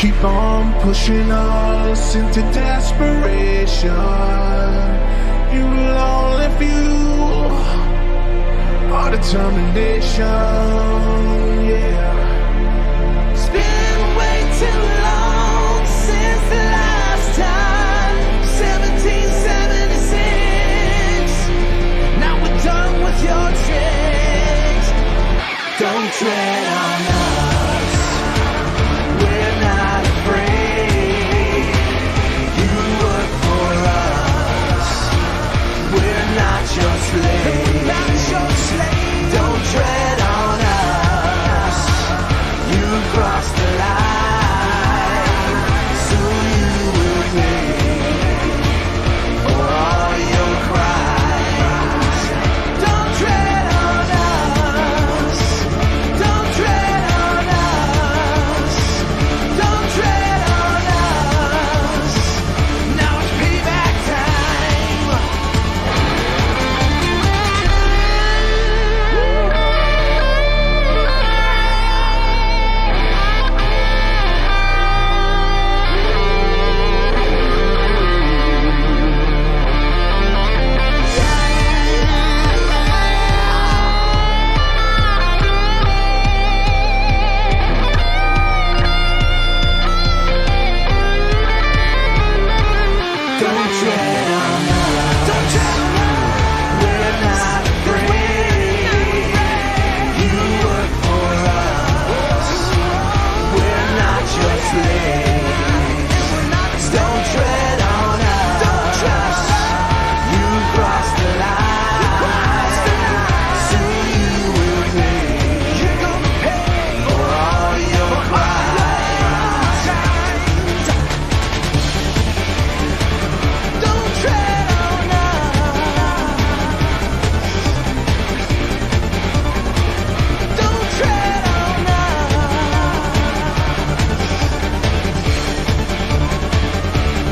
keep on pushing us into desperation. You will only fuel our determination, yeah. It's been way too long since the last time, 1776. Now we're done with your tricks. Don't tread on us, we're not afraid. You work for us, we're not your slaves. Don't tread on us, you crossed the line, soon you will pay for all your crimes. Don't tread on us, don't tread on us, don't tread on us. Now it's payback time. Don't tread on us, don't tread on us. We're not afraid. You work for us, we're not your slaves. Don't tread on us, you crossed the line, soon you will pay for all your crimes. Don't tread on us, don't tread on us,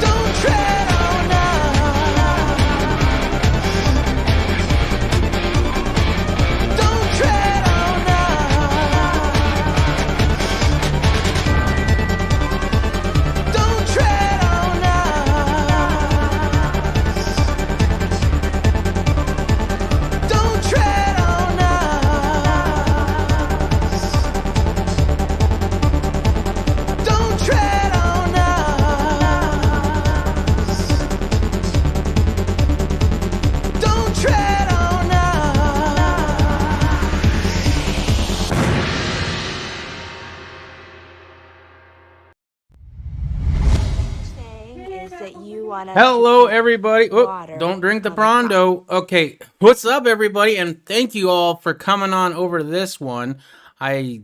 don't tread on us, don't tread on us, don't tread on us, don't tread on us, don't tread on us, don't tread on Is that you want us Hello, to everybody. drink Oop, water don't drink the on the Brondo. Okay, what's up, everybody? And thank you all for coming on over this one. I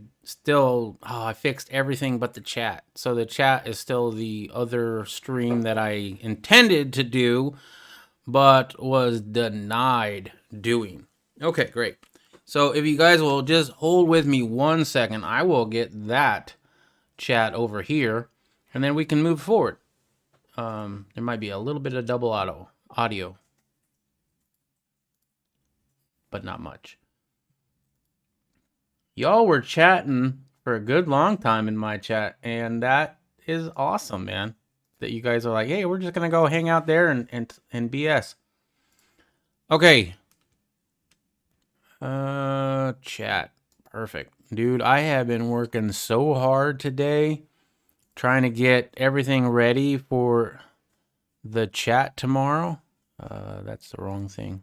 fixed everything but the chat. So the chat is still the other stream that I intended to do, but was denied doing. Okay, great. So if you guys will just hold with me 1 second, I will get that chat over here, and then we can move forward. There might be a little bit of double audio, but not much. Y'all were chatting for a good long time in my chat, and that is awesome, man. That you guys are like, hey, we're just gonna go hang out there and BS. Okay. Chat. Perfect. Dude, I have been working so hard today trying to get everything ready for the chat tomorrow. That's the wrong thing.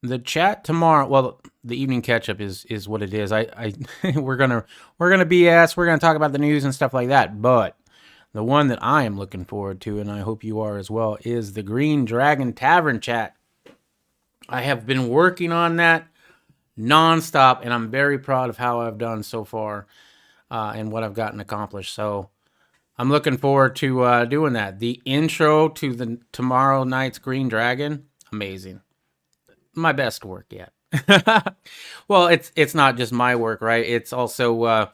The chat tomorrow, well, the evening catch up is what it is. We're gonna BS, we're gonna talk about the news and stuff like that, but the one that I am looking forward to, and I hope you are as well, is the Green Dragon Tavern chat. I have been working on that nonstop, and I'm very proud of how I've done so far, and what I've gotten accomplished. So I'm looking forward to doing that. The intro to the tomorrow night's Green Dragon, amazing. My best work yet. Well, it's not just my work, right? It's also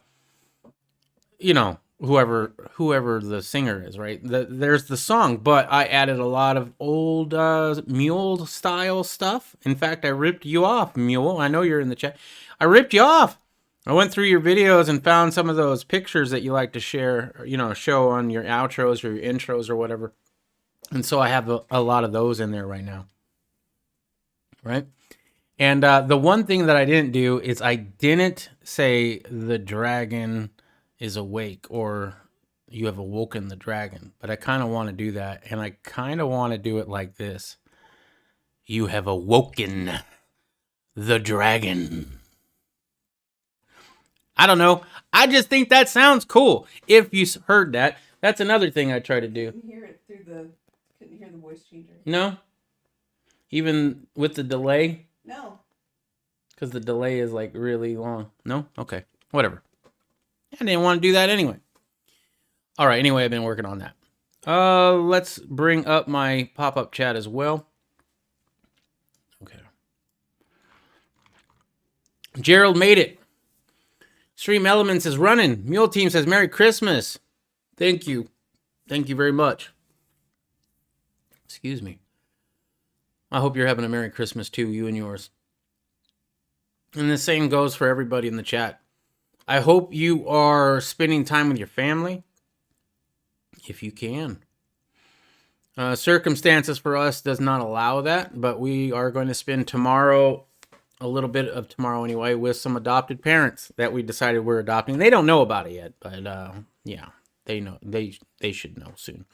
whoever the singer is, right? There's the song, but I added a lot of old mule style stuff. In fact, I ripped you off, Mule. I know you're in the chat. I ripped you off. I went through your videos and found some of those pictures that you like to share, or, you know, show on your outros or your intros or whatever. And so I have a lot of those in there right now. Right? And the one thing that I didn't do is I didn't say the dragon is awake or you have awoken the dragon. But I kind of want to do that. And I kind of want to do it like this. You have awoken the dragon. I don't know. I just think that sounds cool. If you heard that, that's another thing I try to do. Couldn't hear it through the. Couldn't hear the voice changer. No? Even with the delay? No. Because the delay is like really long. No? Okay. Whatever. I didn't want to do that anyway. All right. Anyway, I've been working on that. Let's bring up my pop-up chat as well. Okay. Gerald made it. Stream Elements is running. Mule Team says Merry Christmas. Thank you. Thank you very much. Excuse me. I hope you're having a Merry Christmas too, you and yours. And the same goes for everybody in the chat. I hope you are spending time with your family, if you can. Circumstances for us does not allow that, but we are going to spend tomorrow, a little bit of tomorrow anyway, with some adopted parents that we decided we're adopting. They don't know about it yet, but yeah, they know. They should know soon.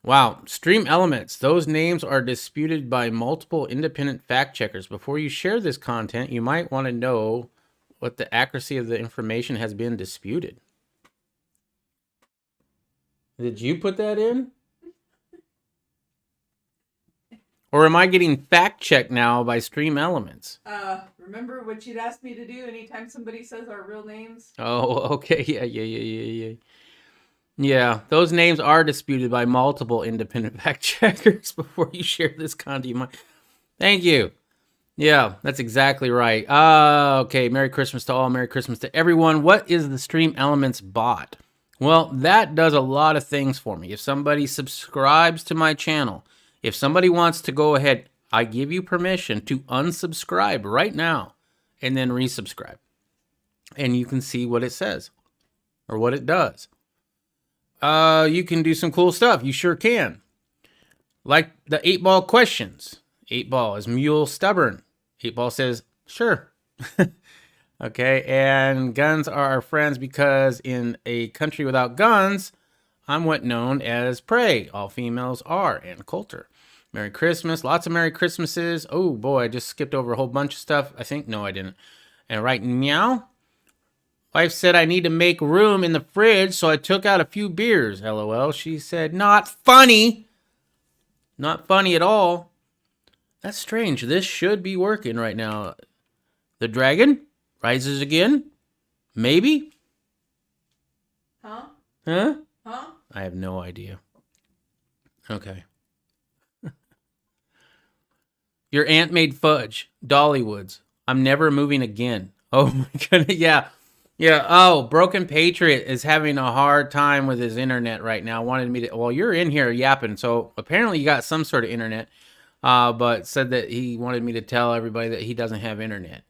Wow, Stream Elements. Those names are disputed by multiple independent fact checkers. Before you share this content, you might want to know what the accuracy of the information has been disputed. Did you put that in? Or am I getting fact checked now by Stream Elements? Remember what you'd asked me to do anytime somebody says our real names? Oh, okay. Yeah. Yeah, those names are disputed by multiple independent fact checkers before you share this content. Thank you. Yeah, that's exactly right. Okay, Merry Christmas to all. Merry Christmas to everyone. What is the Stream Elements bot? Well, that does a lot of things for me. If somebody subscribes to my channel, if somebody wants to go ahead, I give you permission to unsubscribe right now and then resubscribe. And you can see what it says or what it does. You can do some cool stuff. You sure can. Like the 8-ball questions. 8-ball, is mule stubborn? 8-ball says, sure. Okay, and guns are our friends because in a country without guns, I'm what known as prey. All females are. And Coulter. Merry Christmas. Lots of Merry Christmases. Oh boy, I just skipped over a whole bunch of stuff. I think, no, I didn't. And right meow. Wife said I need to make room in the fridge, so I took out a few beers. LOL. She said, not funny. Not funny at all. That's strange. This should be working right now. The dragon rises again? Maybe? Huh? Huh? Huh? I have no idea. Okay. Your aunt made fudge. Dollywoods. I'm never moving again. Oh my goodness. Yeah. Yeah. Oh, Broken Patriot is having a hard time with his internet right now. Wanted me to. Well, you're in here yapping, so apparently you got some sort of internet. But said that he wanted me to tell everybody that he doesn't have internet.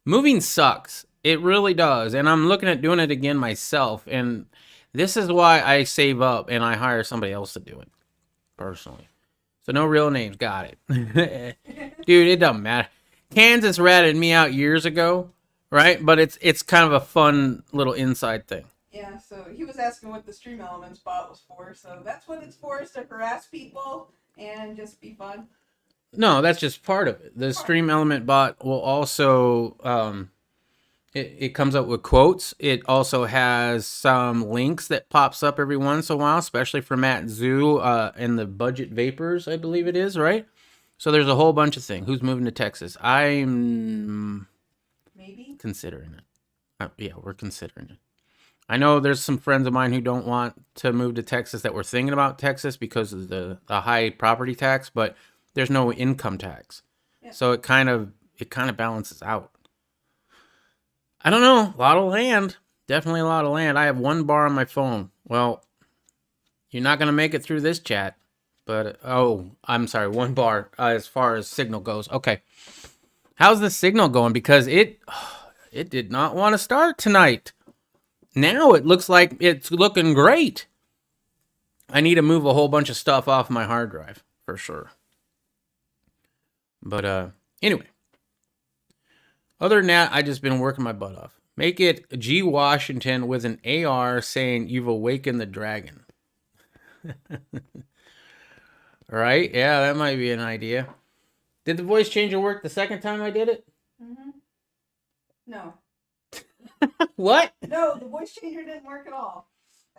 Moving sucks. It really does, and I'm looking at doing it again myself. And this is why I save up and I hire somebody else to do it personally. So no real names. Got it, dude. It doesn't matter. Kansas ratted me out years ago. Right, but it's kind of a fun little inside thing. Yeah, so he was asking what the Stream Elements bot was for, so that's what it's for, is to harass people and just be fun. No, that's just part of it. The Stream Element bot will also, it comes up with quotes. It also has some links that pops up every once in a while, especially for Matt Zoo and the Budget Vapors, I believe it is, right? So there's a whole bunch of things. Who's moving to Texas? I'm... Maybe? Considering it. Yeah, we're considering it. I know there's some friends of mine who don't want to move to Texas that were thinking about Texas because of the high property tax, but there's no income tax. Yeah. So it kind of balances out. I don't know. A lot of land. Definitely a lot of land. I have 1 bar on my phone. Well, you're not going to make it through this chat. But, oh, I'm sorry. 1 bar as far as signal goes. Okay. How's the signal going? Because it did not want to start tonight. Now it looks like it's looking great. I need to move a whole bunch of stuff off my hard drive for sure. But anyway, other than that, I just been working my butt off. Make it G Washington with an AR saying you've awakened the dragon. Right? Yeah, that might be an idea. Did the voice changer work the second time I did it? Mm-hmm. No. What? No, the voice changer didn't work at all.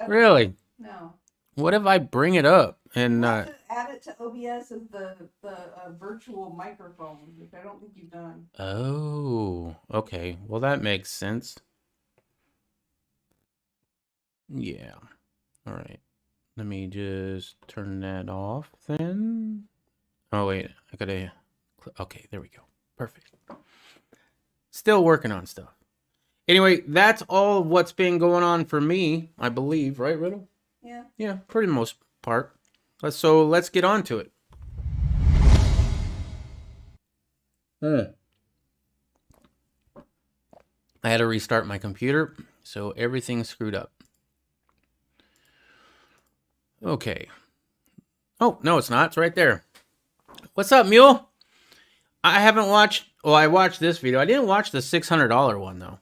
Really? No. What if I bring it up and You have to add it to OBS as the virtual microphone, which I don't think you've done. Oh, okay. Well, that makes sense. Yeah. All right. Let me just turn that off then. Oh, wait. I gotta... Okay, there we go. Perfect. Still working on stuff. Anyway, that's all of what's been going on for me, I believe. Right, Riddle? Yeah. Yeah, pretty most part. So let's get on to it. I had to restart my computer, so everything's screwed up. Okay. Oh, no, it's not. It's right there. What's up, Mule? I haven't watched... Well, I watched this video. I didn't watch the $600 one, though.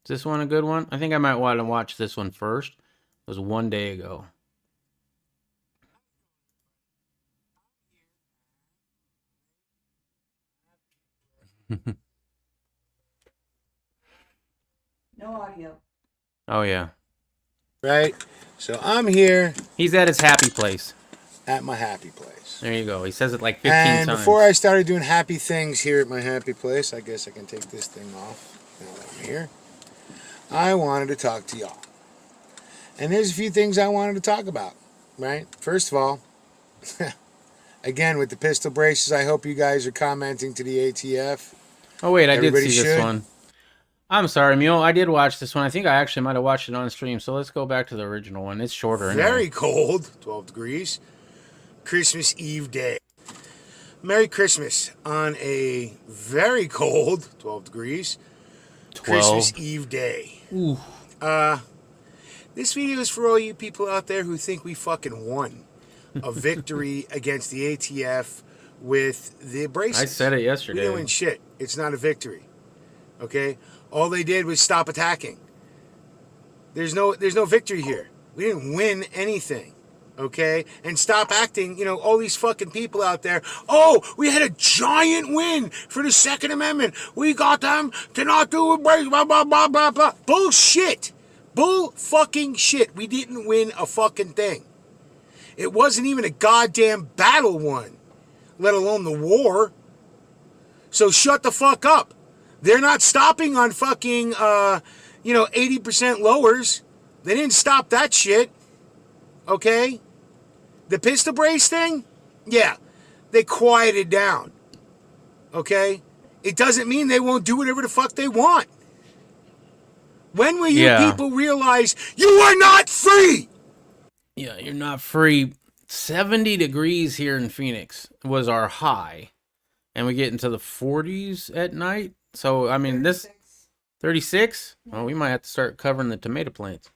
Is this one a good one? I think I might want to watch this one first. It was one day ago. No audio. Oh, yeah. Right? So I'm here He's at his happy place. at my happy place. There you go. He says it like 15 And times. before I started doing happy things here at my happy place, I guess I can take this thing off now that I'm here. I wanted to talk to y'all. And there's a few things I wanted to talk about, right? First of all, again, with the pistol braces, I hope you guys are commenting to the ATF. Oh, wait, I did Everybody see this should. one. I'm sorry, Mule. I did watch this one. I think I actually might have watched it on stream. So let's go back to the original one. It's shorter. anyway. Very cold, 12 degrees. Christmas Eve day. Merry Christmas on a very cold, 12 degrees. 12. Christmas Eve day. Ooh. This video is for all you people out there who think we fucking won a victory against the ATF with the braces. I said it We yesterday. didn't win shit. It's not a victory. Okay? All they did was stop attacking. There's no victory here. We didn't win anything. Okay? And stop acting, you know, all these fucking people out there. Oh, we had a giant win for the Second Amendment. We got them to not do it, blah, blah, blah, blah, blah. Bullshit. Bull fucking shit. We didn't win a fucking thing. It wasn't even a goddamn battle won, let alone the war. So shut the fuck up. They're not stopping on fucking, 80% lowers. They didn't stop that shit. Okay? The pistol brace thing? Yeah. They quieted down. Okay? It doesn't mean they won't do whatever the fuck they want. When will you people realize you are not free? Yeah, you're not free. 70 degrees here in Phoenix was our high. And we get into the 40s at night. So, I mean, 36? Well, we might have to start covering the tomato plants.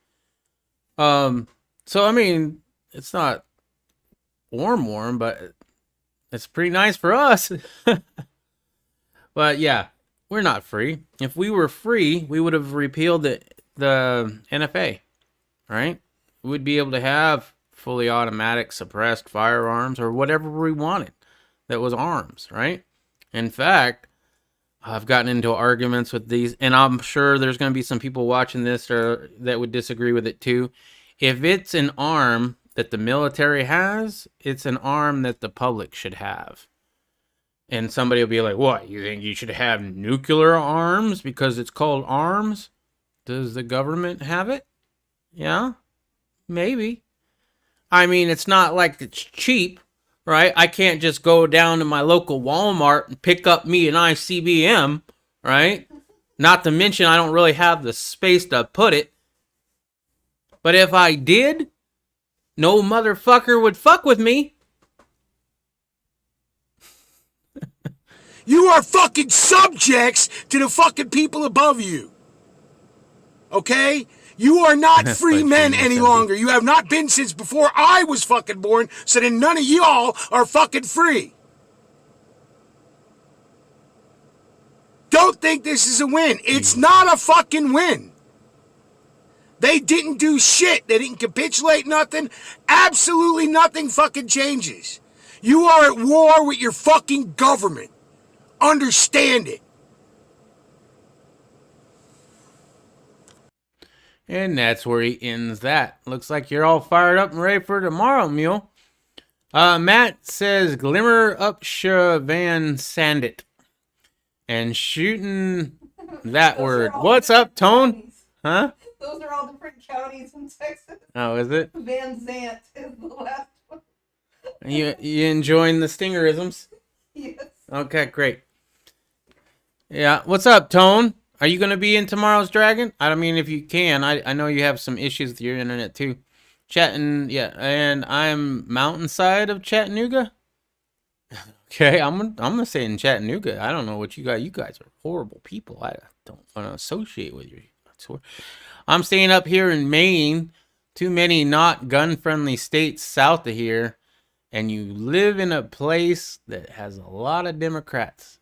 So, I mean, it's not warm, but it's pretty nice for us. But, yeah, we're not free. If we were free, we would have repealed the NFA, right? We would be able to have fully automatic suppressed firearms or whatever we wanted that was arms, right? In fact, I've gotten into arguments with these, and I'm sure there's going to be some people watching this that would disagree with it too. If it's an arm that the military has, it's an arm that the public should have. And somebody will be like, what, you think you should have nuclear arms because it's called arms? Does the government have it? Yeah, maybe. I mean, it's not like it's cheap, right? I can't just go down to my local Walmart and pick up me an ICBM, right? Not to mention I don't really have the space to put it. But if I did, no motherfucker would fuck with me. You are fucking subjects to the fucking people above you. Okay? You are not free men any longer. You have not been since before I was fucking born, so then none of y'all are fucking free. Don't think this is a win. It's not a fucking win. They didn't do shit. They didn't capitulate nothing. Absolutely nothing fucking changes. You are at war with your fucking government. Understand it. And that's where he ends that. Looks like you're all fired up and ready for tomorrow, Mule. Matt says, Glimmer up Van Sandit. And shooting that word. What's up, Tone? Counties. Huh? Those are all different counties in Texas. Oh, is it? Van Zant is the last one. You enjoying the stingerisms? Yes. Okay, great. Yeah, what's up, Tone? Are you going to be in tomorrow's Dragon? I mean, if you can. I know you have some issues with your internet, too. Chatting, yeah, and I'm mountainside of Chattanooga. Okay, I'm gonna say in Chattanooga. I don't know what you guys. You guys are horrible people. I don't want to associate with you. I'm staying up here in Maine. Too many not gun-friendly states south of here, and you live in a place that has a lot of Democrats.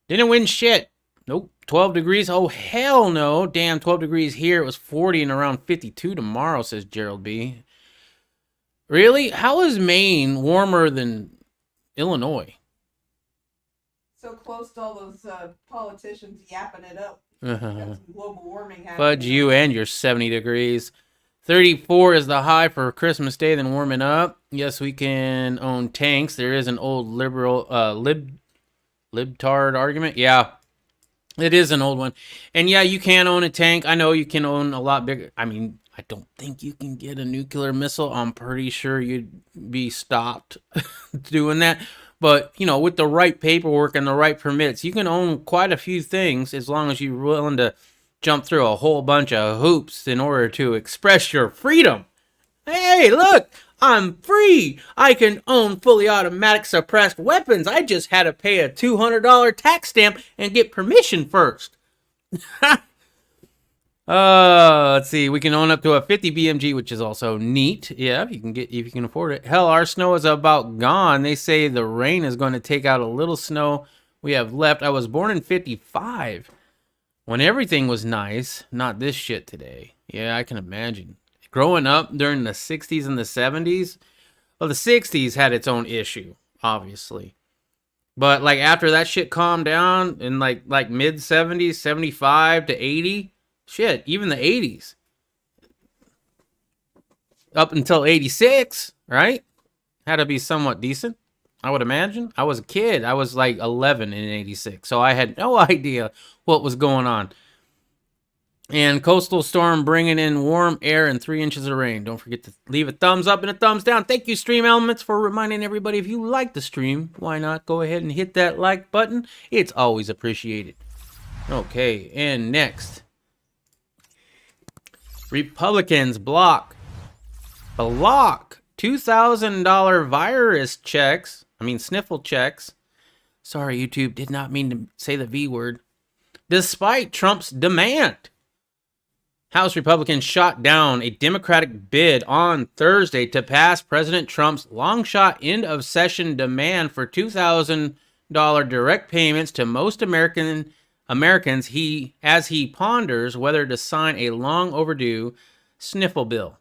Didn't win shit. Nope. 12 degrees. Oh, hell no. Damn, 12 degrees here. It was 40 and around 52 tomorrow, says Gerald B. Really? How is Maine warmer than Illinois? So close to all those politicians yapping it up. Uh-huh. Got some global warming happening. Fudge you and your 70 degrees. 34 is the high for Christmas Day, then warming up. Yes, we can own tanks. There is an old liberal, libtard argument. Yeah, it is an old one. And yeah, you can own a tank. I know you can own a lot bigger. I mean, I don't think you can get a nuclear missile. I'm pretty sure you'd be stopped doing that. But, you know, with the right paperwork and the right permits, you can own quite a few things as long as you're willing to jump through a whole bunch of hoops in order to express your freedom. Hey, look, I'm free. I can own fully automatic suppressed weapons. I just had to pay a $200 tax stamp and get permission first. Let's see. We can own up to a 50 BMG, which is also neat. Yeah, if you can afford it. Hell, our snow is about gone. They say the rain is going to take out a little snow we have left. I was born in 55 when everything was nice. Not this shit today. Yeah, I can imagine. Growing up during the 60s and the 70s, well, the 60s had its own issue, obviously. But like after that shit calmed down in like mid 70s, 75 to 80, shit, even the 80s. Up until 86, right? Had to be somewhat decent, I would imagine. I was a kid. I was like 11 in 86, so I had no idea what was going on. And coastal storm bringing in warm air and 3 inches of rain. Don't forget to leave a thumbs up and a thumbs down. Thank you, Stream Elements, for reminding everybody, if you like the stream, why not go ahead and hit that like button? It's always appreciated. Okay, and next. Republicans block $2,000 virus checks. Sniffle checks. Sorry, YouTube, did not mean to say the V word. Despite Trump's demand. House Republicans shot down a Democratic bid on Thursday to pass President Trump's long-shot end-of-session demand for $2,000 direct payments to most Americans as he ponders whether to sign a long-overdue sniffle bill.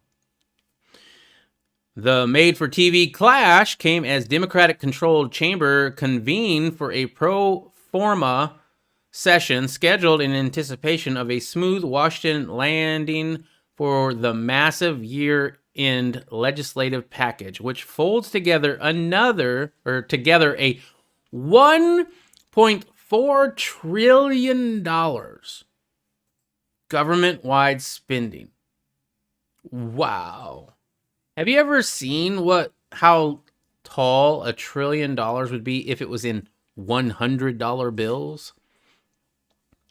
The made-for-TV clash came as Democratic-controlled chamber convened for a pro forma session scheduled in anticipation of a smooth Washington landing for the massive year-end legislative package, which folds together a $1.4 trillion government-wide spending. Wow. Have you ever seen how tall $1 trillion would be if it was in $100 bills?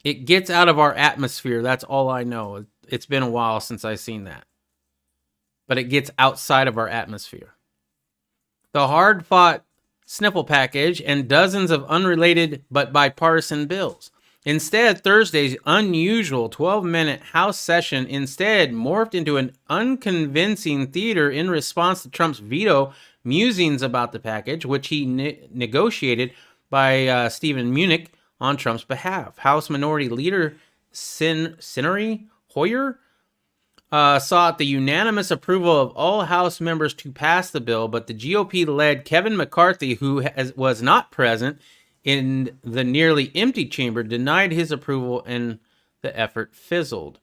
It gets out of our atmosphere. That's all I know. It's been a while since I've seen that. But it gets outside of our atmosphere. The hard-fought sniffle package and dozens of unrelated but bipartisan bills. Instead, Thursday's unusual 12-minute House session instead morphed into an unconvincing theater in response to Trump's veto musings about the package, which he negotiated by Stephen Munich on Trump's behalf. House Minority Leader Senator Hoyer sought the unanimous approval of all House members to pass the bill, but the GOP-led Kevin McCarthy, who was not present in the nearly empty chamber, denied his approval and the effort fizzled.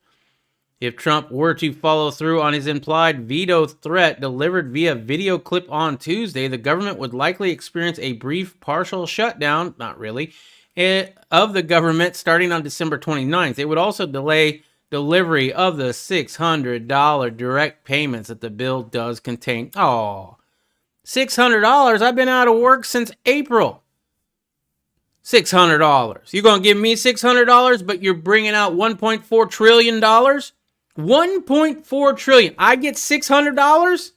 If Trump were to follow through on his implied veto threat delivered via video clip on Tuesday, the government would likely experience a brief partial shutdown, not really, of the government starting on December 29th. It would also delay delivery of the $600 direct payments that the bill does contain. Oh, $600? I've been out of work since April. $600. You're going to give me $600, but you're bringing out $1.4 trillion? $1.4 trillion. I get $600?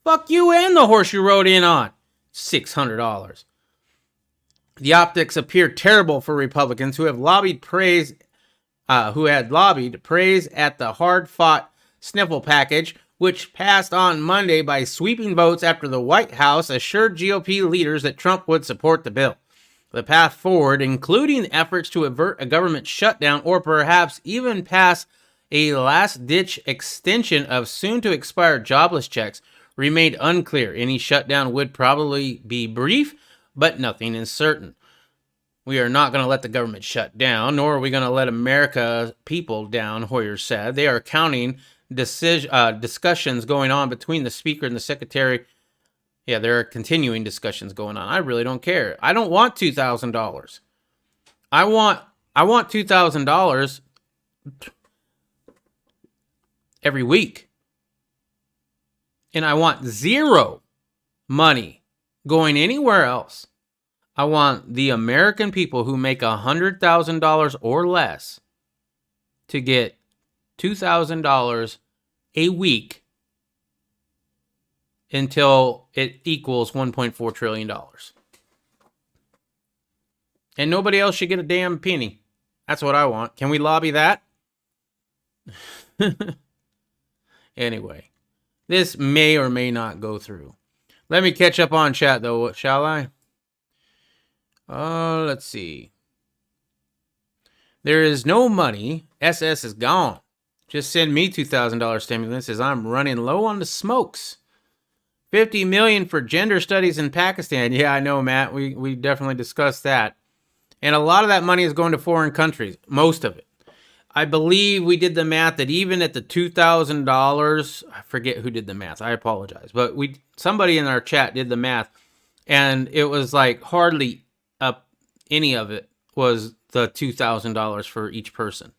Fuck you and the horse you rode in on. $600. The optics appear terrible for Republicans who had lobbied praise at the hard-fought sniffle package, which passed on Monday by sweeping votes after the White House assured GOP leaders that Trump would support the bill. The path forward, including efforts to avert a government shutdown or perhaps even pass a last-ditch extension of soon-to-expire jobless checks, remained unclear. Any shutdown would probably be brief, but nothing is certain. We are not going to let the government shut down, nor are we going to let America people down, Hoyer said. They are counting discussions going on between the Speaker and the Secretary. Yeah, there are continuing discussions going on. I really don't care. I don't want $2,000. I want $2,000 every week. And I want zero money going anywhere else. I want the American people who make $100,000 or less to get $2,000 a week until it equals $1.4 trillion. And nobody else should get a damn penny. That's what I want. Can we lobby that? Anyway, this may or may not go through. Let me catch up on chat, though, shall I? Let's see. There is no money. SS is gone. Just send me $2,000 stimulus as I'm running low on the smokes. $50 million for gender studies in Pakistan. Yeah, I know, Matt. We definitely discussed that. And a lot of that money is going to foreign countries. Most of it. I believe we did the math that even at the $2,000, I forget who did the math. I apologize. But somebody in our chat did the math. And it was like hardly any of it was the $2,000 for each person.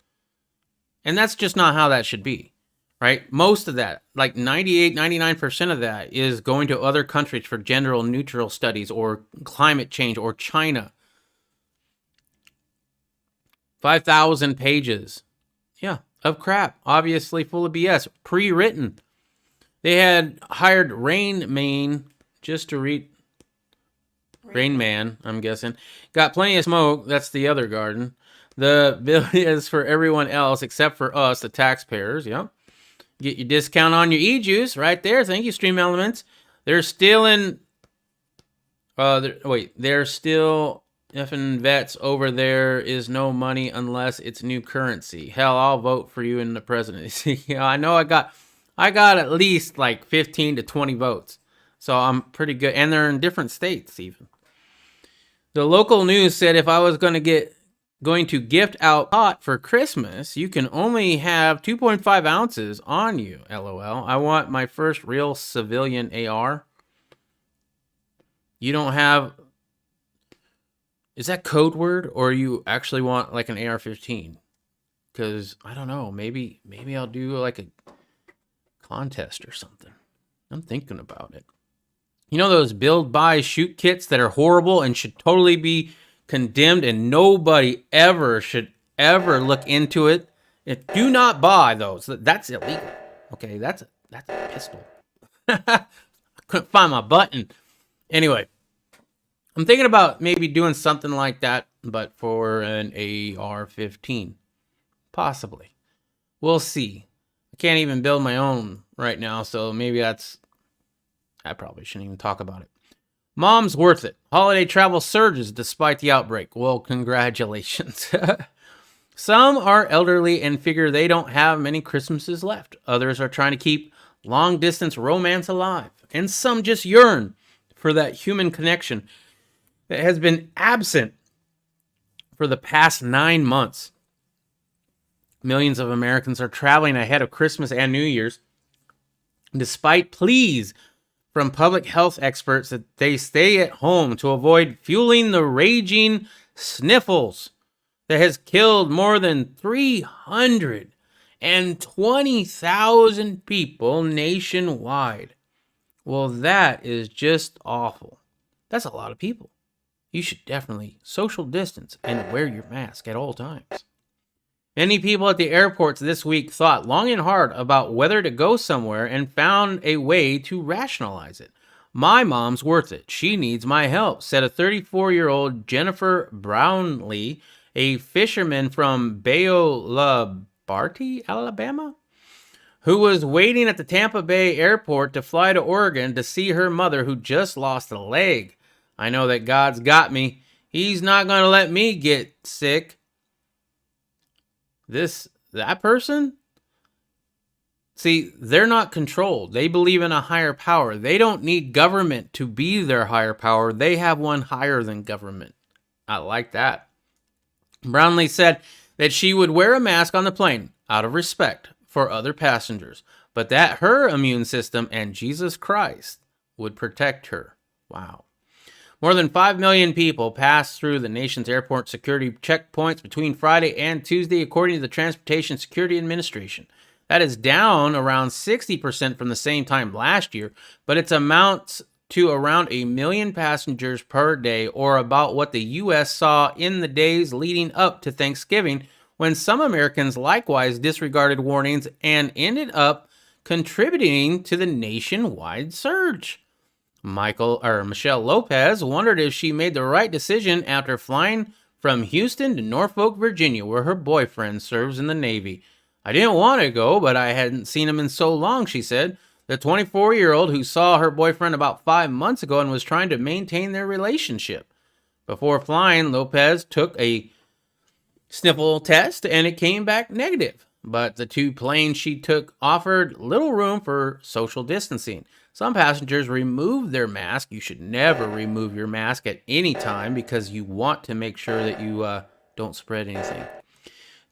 And that's just not how that should be, right? Most of that, like 98, 99% of that is going to other countries for gender neutral studies or climate change or China. 5,000 pages. Yeah, of crap. Obviously full of BS. Pre-written. They had hired Rain Man just to read. Rain Man, I'm guessing. Got plenty of smoke. That's the other garden. The bill is for everyone else except for us, the taxpayers. Yep. Get your discount on your e-juice right there. Thank you, Stream Elements. They're still in... they're still... Effing vets over there is no money unless it's new currency. Hell, I'll vote for you in the presidency. Yeah, I know I got at least like 15 to 20 votes. So I'm pretty good. And they're in different states even. The local news said if I was going to gift out pot for Christmas, you can only have 2.5 ounces on you. LOL. I want my first real civilian AR. You don't have... Is that code word, or you actually want like an AR-15? Because I don't know, maybe I'll do like a contest or something. I'm thinking about it. You know those build, buy, shoot kits that are horrible and should totally be condemned, and nobody should ever look into it. Do not buy those. That's illegal. Okay, that's a pistol. I couldn't find my button. Anyway. I'm thinking about maybe doing something like that, but for an AR-15. Possibly. We'll see. I can't even build my own right now, so maybe I probably shouldn't even talk about it. Mom's worth it. Holiday travel surges despite the outbreak. Well, congratulations. Some are elderly and figure they don't have many Christmases left. Others are trying to keep long-distance romance alive. And some just yearn for that human connection that has been absent for the past 9 months. Millions of Americans are traveling ahead of Christmas and New Year's, despite pleas from public health experts that they stay at home to avoid fueling the raging sniffles that has killed more than 320,000 people nationwide. Well, that is just awful. That's a lot of people. You should definitely social distance and wear your mask at all times. Many people at the airports this week thought long and hard about whether to go somewhere and found a way to rationalize it. My mom's worth it. She needs my help, said a 34-year-old Jennifer Brownlee, a fisherman from Bayou La Barte, Alabama, who was waiting at the Tampa Bay airport to fly to Oregon to see her mother who just lost a leg. I know that God's got me. He's not going to let me get sick. That person, see, they're not controlled. They believe in a higher power. They don't need government to be their higher power. They have one higher than government. I like that. Brownlee said that she would wear a mask on the plane out of respect for other passengers, but that her immune system and Jesus Christ would protect her. Wow. More than 5 million people passed through the nation's airport security checkpoints between Friday and Tuesday, according to the Transportation Security Administration. That is down around 60% from the same time last year, but it amounts to around 1 million passengers per day, or about what the U.S. saw in the days leading up to Thanksgiving, when some Americans likewise disregarded warnings and ended up contributing to the nationwide surge. Michelle Lopez wondered if she made the right decision after flying from Houston to Norfolk, Virginia, where her boyfriend serves in the Navy. I didn't want to go, but I hadn't seen him in so long, she said. The 24-year-old who saw her boyfriend about 5 months ago and was trying to maintain their relationship. Before flying, Lopez took a sniffle test and it came back negative. But the 2 planes she took offered little room for social distancing. Some passengers removed their mask. You should never remove your mask at any time because you want to make sure that you don't spread anything.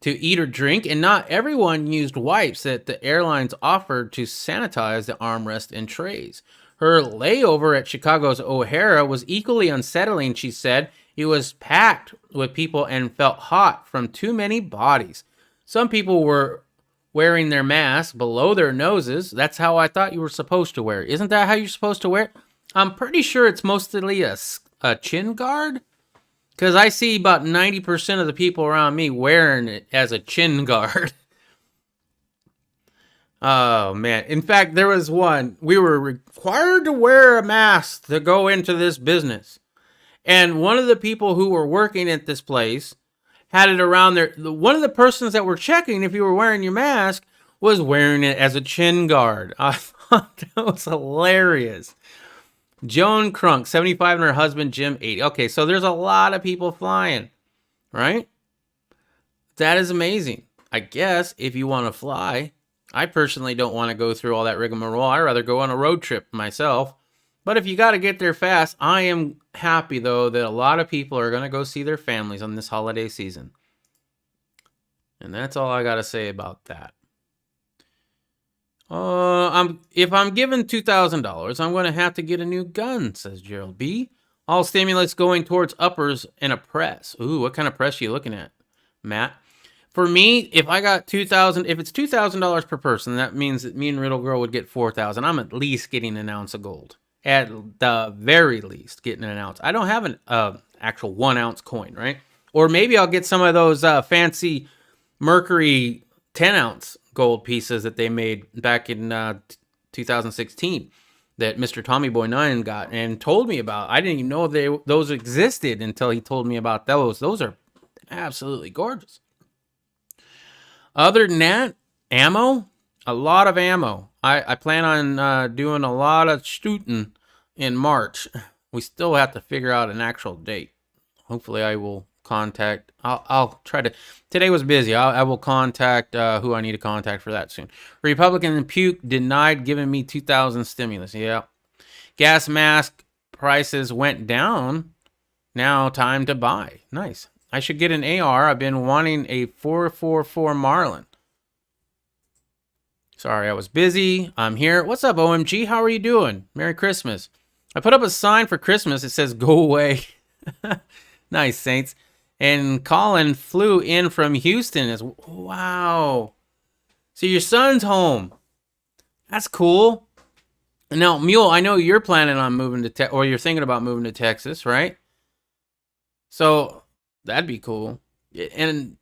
To eat or drink, and not everyone used wipes that the airlines offered to sanitize the armrest and trays. Her layover at Chicago's O'Hare was equally unsettling, she said. It was packed with people and felt hot from too many bodies. Some people were wearing their mask below their noses. That's how I thought you were supposed to wear it. Isn't that how you're supposed to wear it? I'm pretty sure it's mostly a chin guard, because I see about 90% of the people around me wearing it as a chin guard. Oh, man. In fact, there was one. We were required to wear a mask to go into this business. And one of the people who were working at this place had it around there. One of the persons that were checking if you were wearing your mask was wearing it as a chin guard. I thought that was hilarious. Joan Crunk, 75, and her husband, Jim, 80. Okay, so there's a lot of people flying, right? That is amazing. I guess if you want to fly, I personally don't want to go through all that rigmarole. I'd rather go on a road trip myself. But if you got to get there fast, I am happy, though, that a lot of people are going to go see their families on this holiday season. And that's all I got to say about that. If I'm given $2,000, I'm going to have to get a new gun, says Gerald B. All stimulus going towards uppers and a press. Ooh, what kind of press are you looking at, Matt? For me, if I got $2,000, if it's $2,000 per person, that means that me and Riddle Girl would get $4,000. I'm at least getting an ounce of gold. At the very least, getting an ounce. I don't have an actual 1 ounce coin, right? Or maybe I'll get some of those fancy Mercury 10 ounce gold pieces that they made back in 2016. that Mr. Tommy Boy 9 got and told me about. I didn't even know those existed until he told me about those. Those are absolutely gorgeous. Other than that, ammo, a lot of ammo. I plan on doing a lot of shooting in March. We still have to figure out an actual date. Hopefully I will contact, I'll try to, today was busy. I will contact who I need to contact for that soon. Republican puke denied giving me 2,000 stimulus. Yeah. Gas mask prices went down. Now time to buy. Nice. I should get an AR. I've been wanting a 444 Marlin. Sorry, I was busy. I'm here. What's up, OMG? How are you doing? Merry Christmas. I put up a sign for Christmas. It says, go away. Nice, Saints. And Colin flew in from Houston. Wow. So your son's home. That's cool. Now, Mule, I know you're planning on moving to or you're thinking about moving to Texas, right? So that'd be cool. And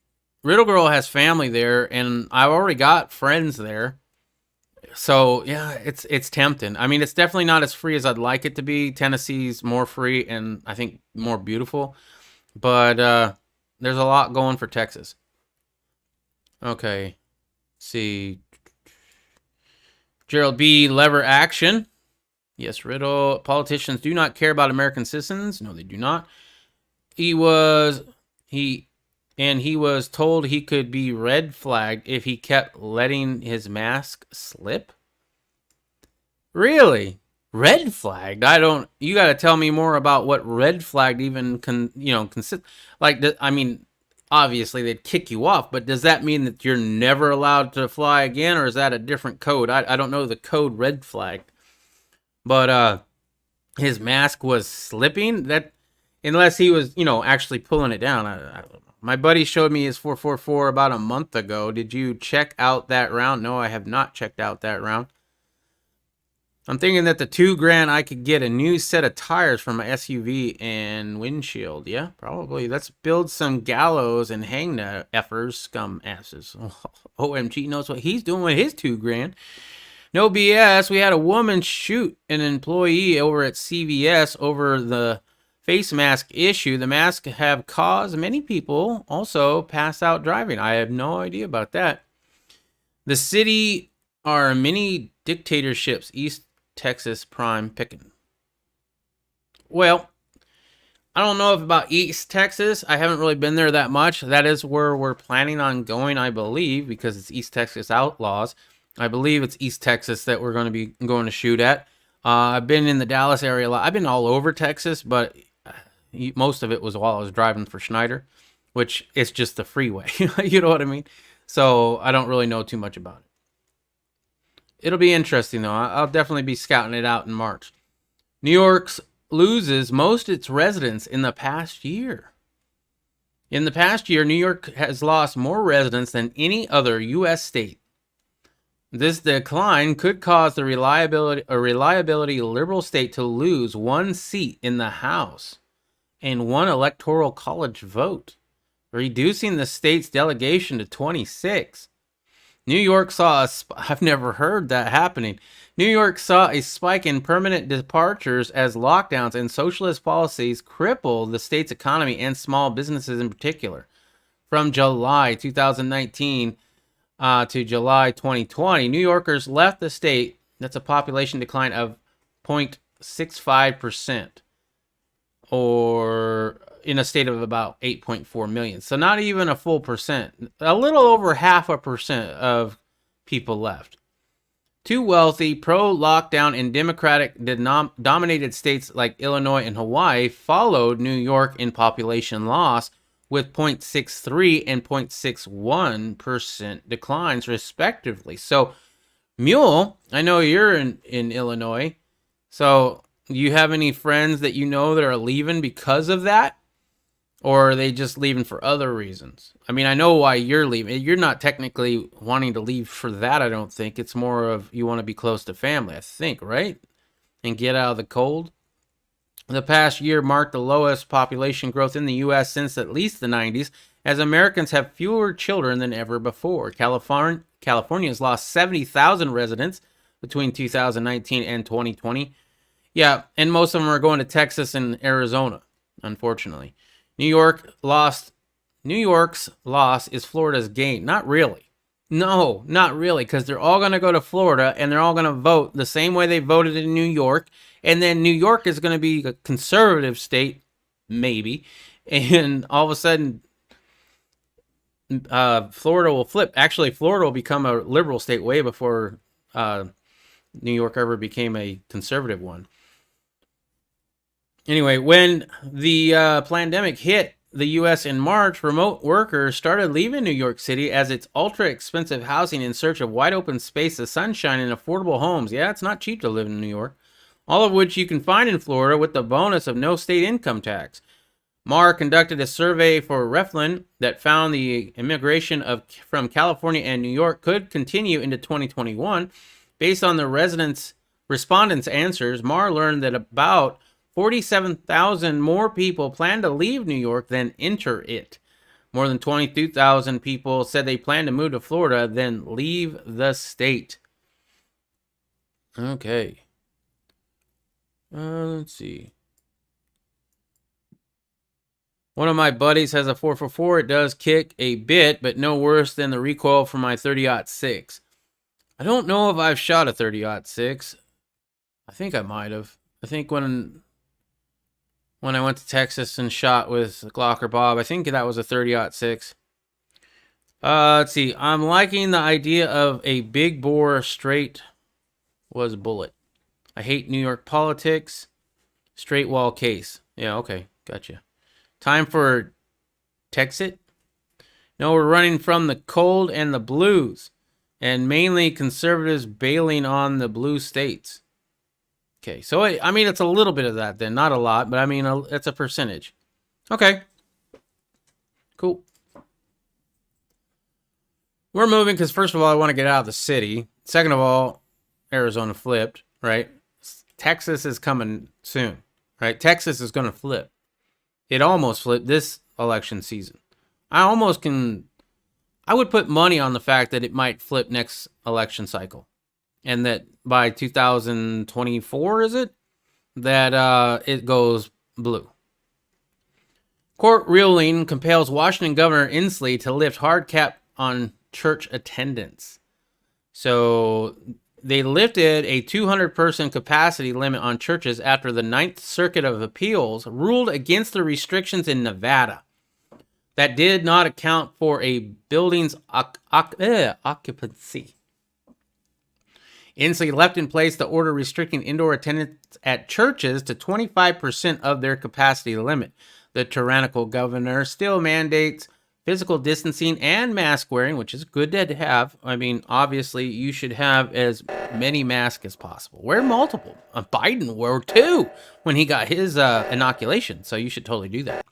Riddle Girl has family there, and I've already got friends there. So yeah, it's tempting. I mean, it's definitely not as free as I'd like it to be. Tennessee's more free and I think more beautiful. But there's a lot going for Texas. Okay. Let's see. Gerald B. Lever action. Yes, Riddle. Politicians do not care about American citizens. No, they do not. He was told he could be red flagged if he kept letting his mask slip. Really? Red flagged? You got to tell me more about what red flagged even consist. Like, I mean, obviously they'd kick you off, but does that mean that you're never allowed to fly again, or is that a different code? I don't know the code red flagged. But his mask was slipping. That, unless he was, actually pulling it down. I don't know. My buddy showed me his 444 about a month ago. Did you check out that round? No, I have not checked out that round. I'm thinking that the $2,000 I could get a new set of tires for my SUV and windshield. Yeah, probably. Let's build some gallows and hang the effers, scum asses. OMG knows what he's doing with his $2,000. No BS. We had a woman shoot an employee over at CVS over the face mask issue. The masks have caused many people also pass out driving. I have no idea about that. The city are many dictatorships. East Texas prime picking. Well, I don't know about East Texas. I haven't really been there that much. That is where we're planning on going, I believe, because it's East Texas Outlaws. I believe it's East Texas that we're going to be going to shoot at. I've been in the Dallas area a lot. I've been all over Texas, but most of it was while I was driving for Schneider, which is just the freeway. You know what I mean? So I don't really know too much about it. It'll be interesting, though. I'll definitely be scouting it out in March. New York loses most of its residents in the past year. In the past year, New York has lost more residents than any other U.S. state. This decline could cause the reliability liberal state to lose one seat in the House and one electoral college vote, reducing the state's delegation to 26. New York saw I've never heard that happening. New York saw a spike in permanent departures as lockdowns and socialist policies crippled the state's economy and small businesses in particular. From July 2019 to July 2020, New Yorkers left the state. That's a population decline of 0.65%, or in a state of about 8.4 million. So not even a full percent. A little over 0.5% of people left. Two wealthy, pro-lockdown, and Democratic-dominated states like Illinois and Hawaii followed New York in population loss with 0.63 and 0.61% declines, respectively. So, Mule, I know you're in Illinois. So, do you have any friends that you know that are leaving because of that? Or are they just leaving for other reasons? I mean, I know why you're leaving. You're not technically wanting to leave for that, I don't think. It's more of you want to be close to family, I think, right? And get out of the cold. The past year marked the lowest population growth in the U.S. since at least the 90s, as Americans have fewer children than ever before. California has lost 70,000 residents between 2019 and 2020. Yeah, and most of them are going to Texas and Arizona, unfortunately. New York's loss is Florida's gain. Not really. No, not really, because they're all going to go to Florida and they're all going to vote the same way they voted in New York. And then New York is going to be a conservative state, maybe. And all of a sudden, Florida will flip. Actually, Florida will become a liberal state way before New York ever became a conservative one. Anyway, when the pandemic hit the U.S. in March, remote workers started leaving New York City as its ultra-expensive housing in search of wide-open spaces, sunshine, and affordable homes. Yeah, it's not cheap to live in New York. All of which you can find in Florida with the bonus of no state income tax. Maher conducted a survey for Reflin that found the immigration from California and New York could continue into 2021. Based on the respondents' answers, Maher learned that about 47,000 more people plan to leave New York than enter it. More than 22,000 people said they plan to move to Florida than leave the state. Okay. Let's see. One of my buddies has a 444. It does kick a bit, but no worse than the recoil from my 30-06. I don't know if I've shot a 30-06. I think I might have. I think when I went to Texas and shot with Glocker Bob, I think that was a 30-06. Let's see. I'm liking the idea of a big bore straight was bullet. I hate New York politics. Straight wall case. Yeah, okay. Gotcha. Time for Texit? No, we're running from the cold and the blues. And mainly conservatives bailing on the blue states. Okay, so I mean, it's a little bit of that then. Not a lot, but I mean, it's a percentage. Okay. Cool. We're moving because, first of all, I want to get out of the city. Second of all, Arizona flipped, right? Texas is coming soon, right? Texas is going to flip. It almost flipped this election season. I would put money on the fact that it might flip next election cycle. And that by 2024, is it? That it goes blue. Court ruling compels Washington Governor Inslee to lift hard cap on church attendance. So they lifted a 200-person capacity limit on churches after the Ninth Circuit of Appeals ruled against the restrictions in Nevada that did not account for a building's occupancy. Inslee left in place the order restricting indoor attendance at churches to 25% of their capacity limit. The tyrannical governor still mandates physical distancing and mask wearing, which is good to have. I mean, obviously, you should have as many masks as possible. Wear multiple. Biden wore 2 when he got his inoculation, so you should totally do that.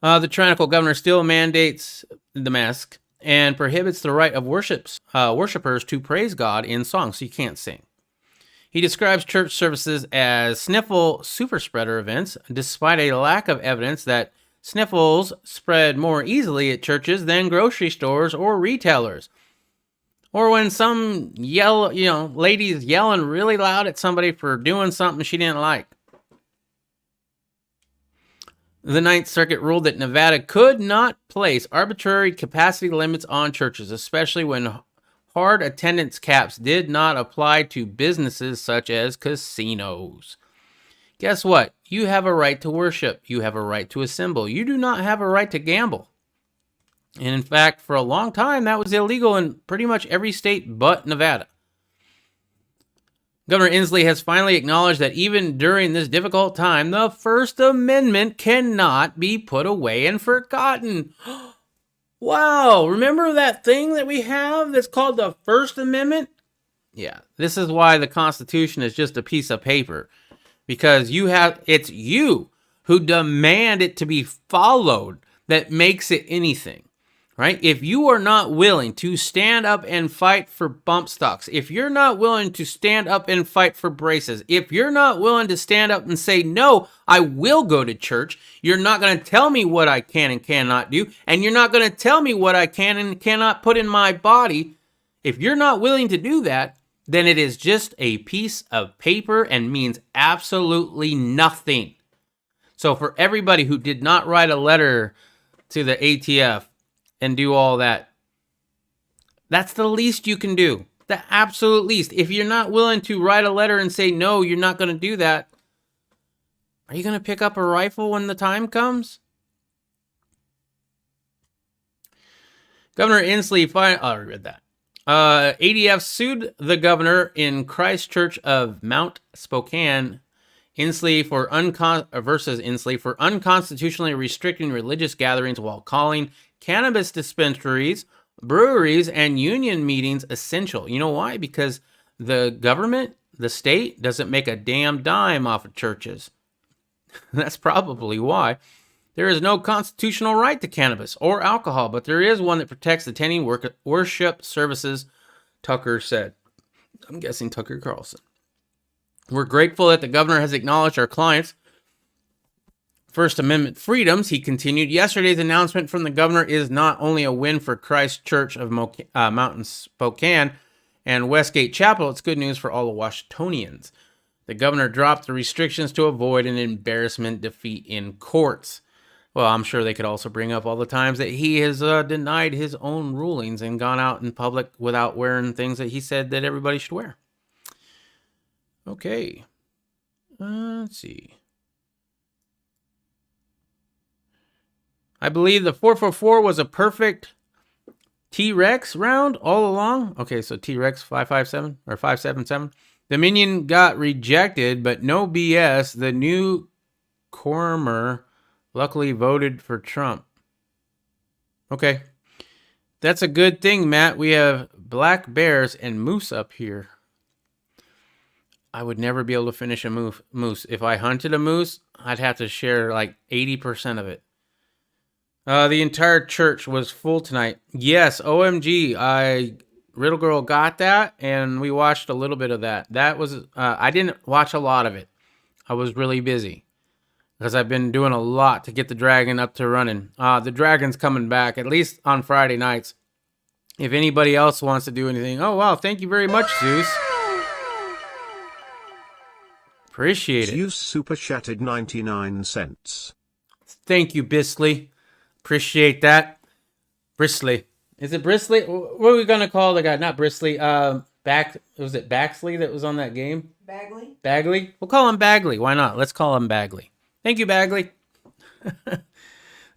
The tyrannical governor still mandates the mask and prohibits the right of worshipers to praise God in song, so you can't sing. He describes church services as sniffle super spreader events, despite a lack of evidence that sniffles spread more easily at churches than grocery stores or retailers. Or when some lady's yelling really loud at somebody for doing something she didn't like. The Ninth Circuit ruled that Nevada could not place arbitrary capacity limits on churches, especially when hard attendance caps did not apply to businesses such as casinos. Guess what? You have a right to worship. You have a right to assemble. You do not have a right to gamble. And in fact, for a long time, that was illegal in pretty much every state but Nevada. Governor Inslee has finally acknowledged that even during this difficult time, the First Amendment cannot be put away and forgotten. Wow, remember that thing that we have that's called the First Amendment? Yeah, this is why the Constitution is just a piece of paper. Because it's you who demand it to be followed that makes it anything. Right? If you are not willing to stand up and fight for bump stocks, if you're not willing to stand up and fight for braces, if you're not willing to stand up and say, no, I will go to church, you're not going to tell me what I can and cannot do, and you're not going to tell me what I can and cannot put in my body. If you're not willing to do that, then it is just a piece of paper and means absolutely nothing. So for everybody who did not write a letter to the ATF and do all that, that's the least you can do. The absolute least. If you're not willing to write a letter and say, no, you're not going to do that, are you going to pick up a rifle when the time comes? Governor Inslee, I already read that. ADF sued the governor in Christchurch of Mount Spokane, Inslee versus Inslee for unconstitutionally restricting religious gatherings while calling cannabis dispensaries, breweries, and union meetings essential. You know why? Because the government, the state, doesn't make a damn dime off of churches. That's probably why. There is no constitutional right to cannabis or alcohol, but there is one that protects attending worship services, Tucker said. I'm guessing Tucker Carlson. We're grateful that the governor has acknowledged our clients' First Amendment freedoms, he continued. Yesterday's announcement from the governor is not only a win for Christ Church of Mountain Spokane and Westgate Chapel, it's good news for all the Washingtonians. The governor dropped the restrictions to avoid an embarrassment defeat in courts. Well, I'm sure they could also bring up all the times that he has denied his own rulings and gone out in public without wearing things that he said that everybody should wear. Okay. Let's see. I believe the 444 was a perfect T-Rex round all along. Okay, so T-Rex 557 or 577. The Minion got rejected, but no BS. The new coroner luckily voted for Trump. Okay. That's a good thing, Matt. We have black bears and moose up here. I would never be able to finish a moose. If I hunted a moose, I'd have to share like 80% of it. The entire church was full tonight. Yes, OMG. Riddle Girl got that, and we watched a little bit of that. That was, I didn't watch a lot of it. I was really busy because I've been doing a lot to get the dragon up to running. The dragon's coming back, at least on Friday nights. If anybody else wants to do anything. Oh, wow. Thank you very much, Zeus. Appreciate it. Zeus super chatted 99 cents. Thank you, Bisley. Appreciate that. Brisley. Is it Brisley? What are we going to call the guy? Not Brisley. Was it Baxley that was on that game? Bagley? Bagley? We'll call him Bagley. Why not? Let's call him Bagley. Thank you, Bagley.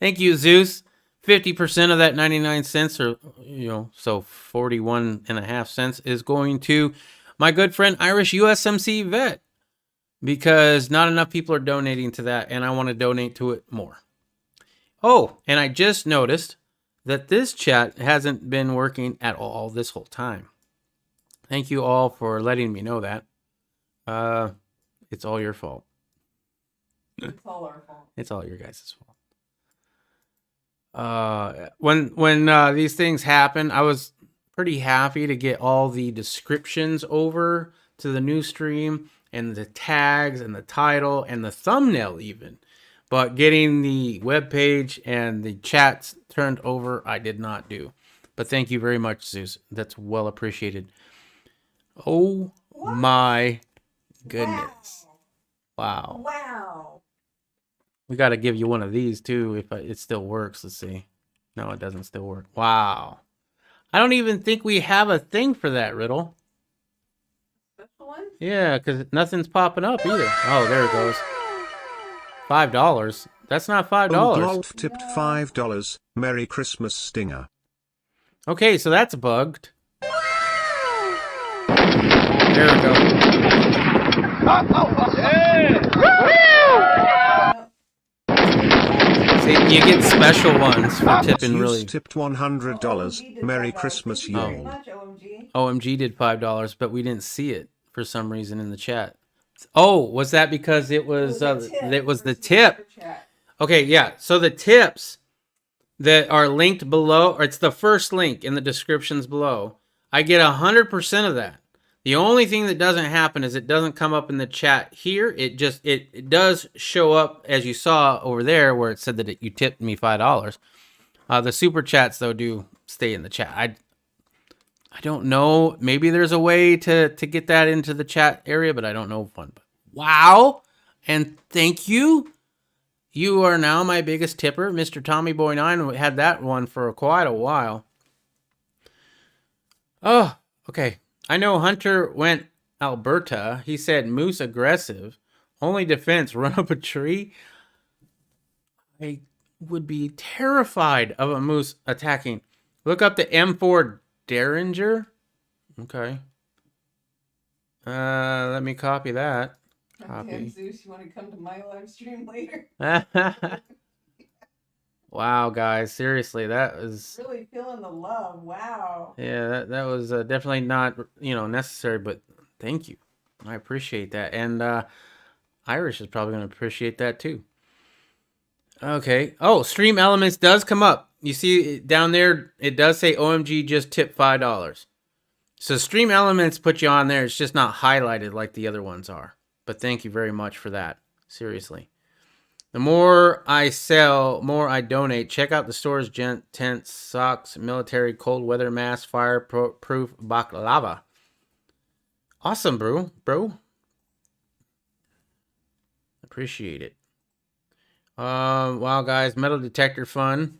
Thank you, Zeus. 50% of that 99 cents, or, so 41.5 cents is going to my good friend Irish USMC vet, because not enough people are donating to that, and I want to donate to it more. Oh, and I just noticed that this chat hasn't been working at all this whole time. Thank you all for letting me know that. It's all your fault. It's all our fault. It's all your guys' fault. When these things happen, I was pretty happy to get all the descriptions over to the new stream and the tags and the title and the thumbnail even. But getting the webpage and the chats turned over, I did not do. But thank you very much, Zeus. That's well appreciated. Oh my goodness. Wow. Wow. We got to give you one of these too if it still works. Let's see. No, it doesn't still work. Wow. I don't even think we have a thing for that, Riddle. Special one? Yeah, because nothing's popping up either. Oh, there it goes. $5. That's not $5. Golf tipped $5. Merry Christmas, Stinger. Okay, so that's bugged. There we go. See, you get special ones for tipping Zeus really. tipped $100. Merry Christmas, Thank you very y'all. much, OMG. OMG did $5, but we didn't see it for some reason in the chat. Oh, was that because it was the tip? Okay, yeah. So the tips that are linked below, or it's the first link in the descriptions below, I get 100% of that. The only thing that doesn't happen is it doesn't come up in the chat here. It does show up, as you saw over there where it said that you tipped me $5. The super chats though do stay in the chat. I don't know. Maybe there's a way to get that into the chat area, but I don't know one. But wow. And thank you. You are now my biggest tipper. Mr. Tommy Boy 9 had that one for quite a while. Oh, okay. I know Hunter went Alberta. He said moose aggressive. Only defense, run up a tree. I would be terrified of a moose attacking. Look up the M4 Derringer. Okay. Let me copy that. Damn, Zeus, you want to come to my live stream later? Wow, guys, seriously, that was Really feeling the love. Wow. yeah, that was definitely not necessary, but thank you, I appreciate that, and Irish is probably going to appreciate that too. Okay. Oh, Stream Elements does come up. You see down there, it does say OMG just tipped $5. So Stream Elements put you on there. It's just not highlighted like the other ones are. But thank you very much for that. Seriously. The more I sell, more I donate. Check out the store's tents, socks, military, cold weather mask, fireproof baklava. Awesome, bro. Appreciate it. Wow, guys, metal detector fun.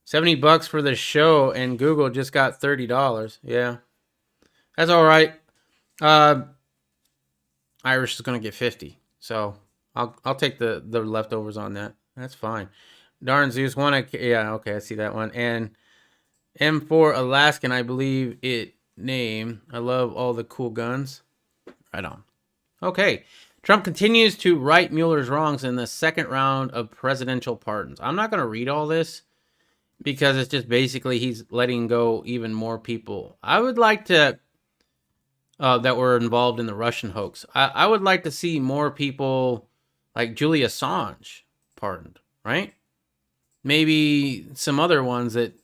$70 for the show, and Google just got $30. Yeah, that's all right. Irish is gonna get 50, so I'll take the leftovers on that. That's fine. Darn Zeus, yeah, okay, I see that one. And M4 Alaskan, I believe it name. I love all the cool guns. Right on. Okay. Trump continues to right Mueller's wrongs in the second round of presidential pardons. I'm not going to read all this because it's just basically he's letting go even more people. I would like to, that were involved in the Russian hoax. I would like to see more people like Julia Assange pardoned, right? Maybe some other ones that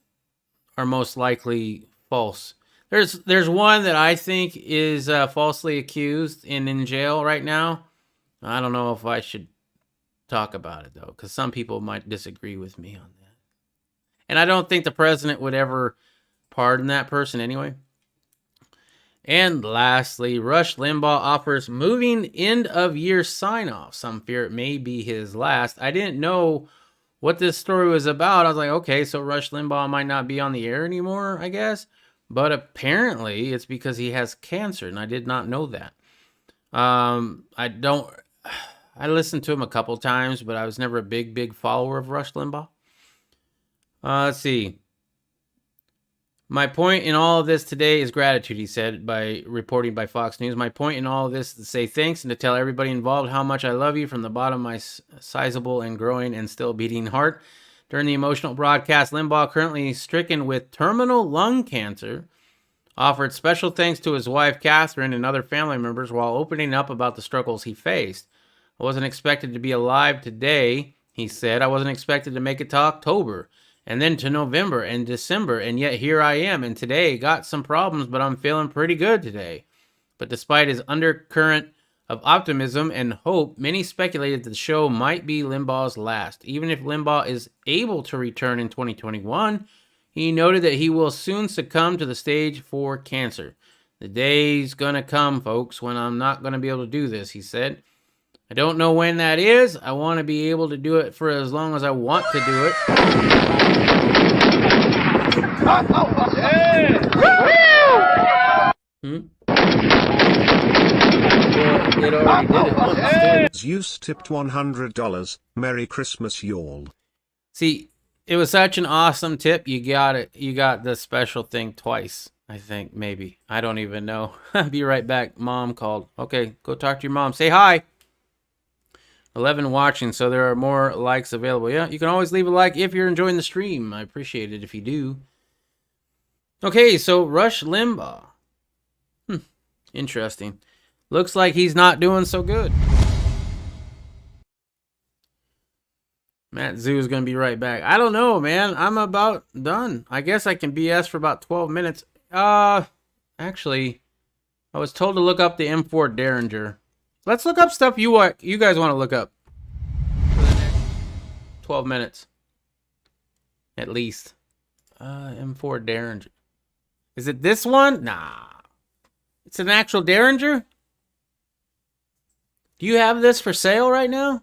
are most likely false. There's one that I think is falsely accused and in jail right now. I don't know if I should talk about it, though, because some people might disagree with me on that. And I don't think the president would ever pardon that person anyway. And lastly, Rush Limbaugh offers moving end-of-year sign-off. Some fear it may be his last. I didn't know what this story was about. I was like, okay, so Rush Limbaugh might not be on the air anymore, I guess. But apparently it's because he has cancer, and I did not know that. I listened to him a couple times, but I was never a big follower of Rush Limbaugh. Let's see. My point in all of this today is gratitude, he said, by reporting by Fox News. My point in all of this is to say thanks and to tell everybody involved how much I love you from the bottom of my sizable and growing and still beating heart. During the emotional broadcast, Limbaugh, currently stricken with terminal lung cancer, offered special thanks to his wife, Catherine, and other family members while opening up about the struggles he faced. I wasn't expected to be alive today, he said. I wasn't expected to make it to October, and then to November and December, and yet here I am. And today, got some problems, but I'm feeling pretty good today. But despite his undercurrent of optimism and hope, many speculated that the show might be Limbaugh's last. Even if Limbaugh is able to return in 2021, he noted that he will soon succumb to the stage 4 cancer. The day's gonna come, folks, when I'm not gonna be able to do this, he said. I don't know when that is. I want to be able to do it for as long as I want to do it. Well, it already did it once, too. Zeus tipped $100. Merry Christmas, y'all. See, it was such an awesome tip. You got it. You got the special thing twice, I think, maybe. I don't even know. Be right back. Mom called. Okay, go talk to your mom. Say hi. 11 watching, so there are more likes available. Yeah, you can always leave a like if you're enjoying the stream. I appreciate it if you do. Okay, so Rush Limbaugh. Interesting. Looks like he's not doing so good. Matt Zoo is going to be right back. I don't know, man. I'm about done. I guess I can BS for about 12 minutes. Actually, I was told to look up the M4 Derringer. Let's look up stuff you guys want to look up for the next 12 minutes. At least. M4 Derringer. Is it this one? Nah. It's an actual Derringer? Do you have this for sale right now?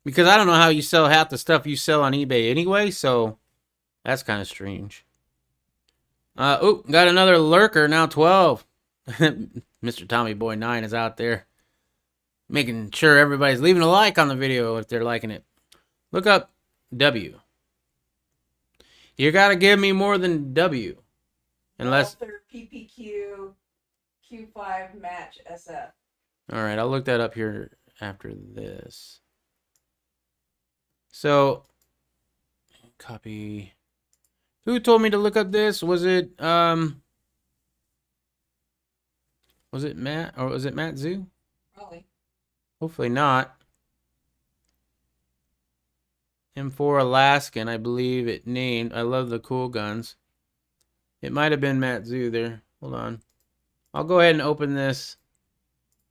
Because I don't know how you sell half the stuff you sell on eBay anyway, so that's kind of strange. Oh, got another lurker, now 12. Mr. Tommy Boy 9 is out there making sure everybody's leaving a like on the video if they're liking it. Look up W. You gotta give me more than W. Unless... Walther PPQ Q5 match SF. Alright, I'll look that up here after this. So, copy. Who told me to look up this? Was it Matt, or was it Matt Zoo? Probably. Hopefully not. M4 Alaskan, I believe it named. I love the cool guns. It might have been Matt Zoo there. Hold on. I'll go ahead and open this.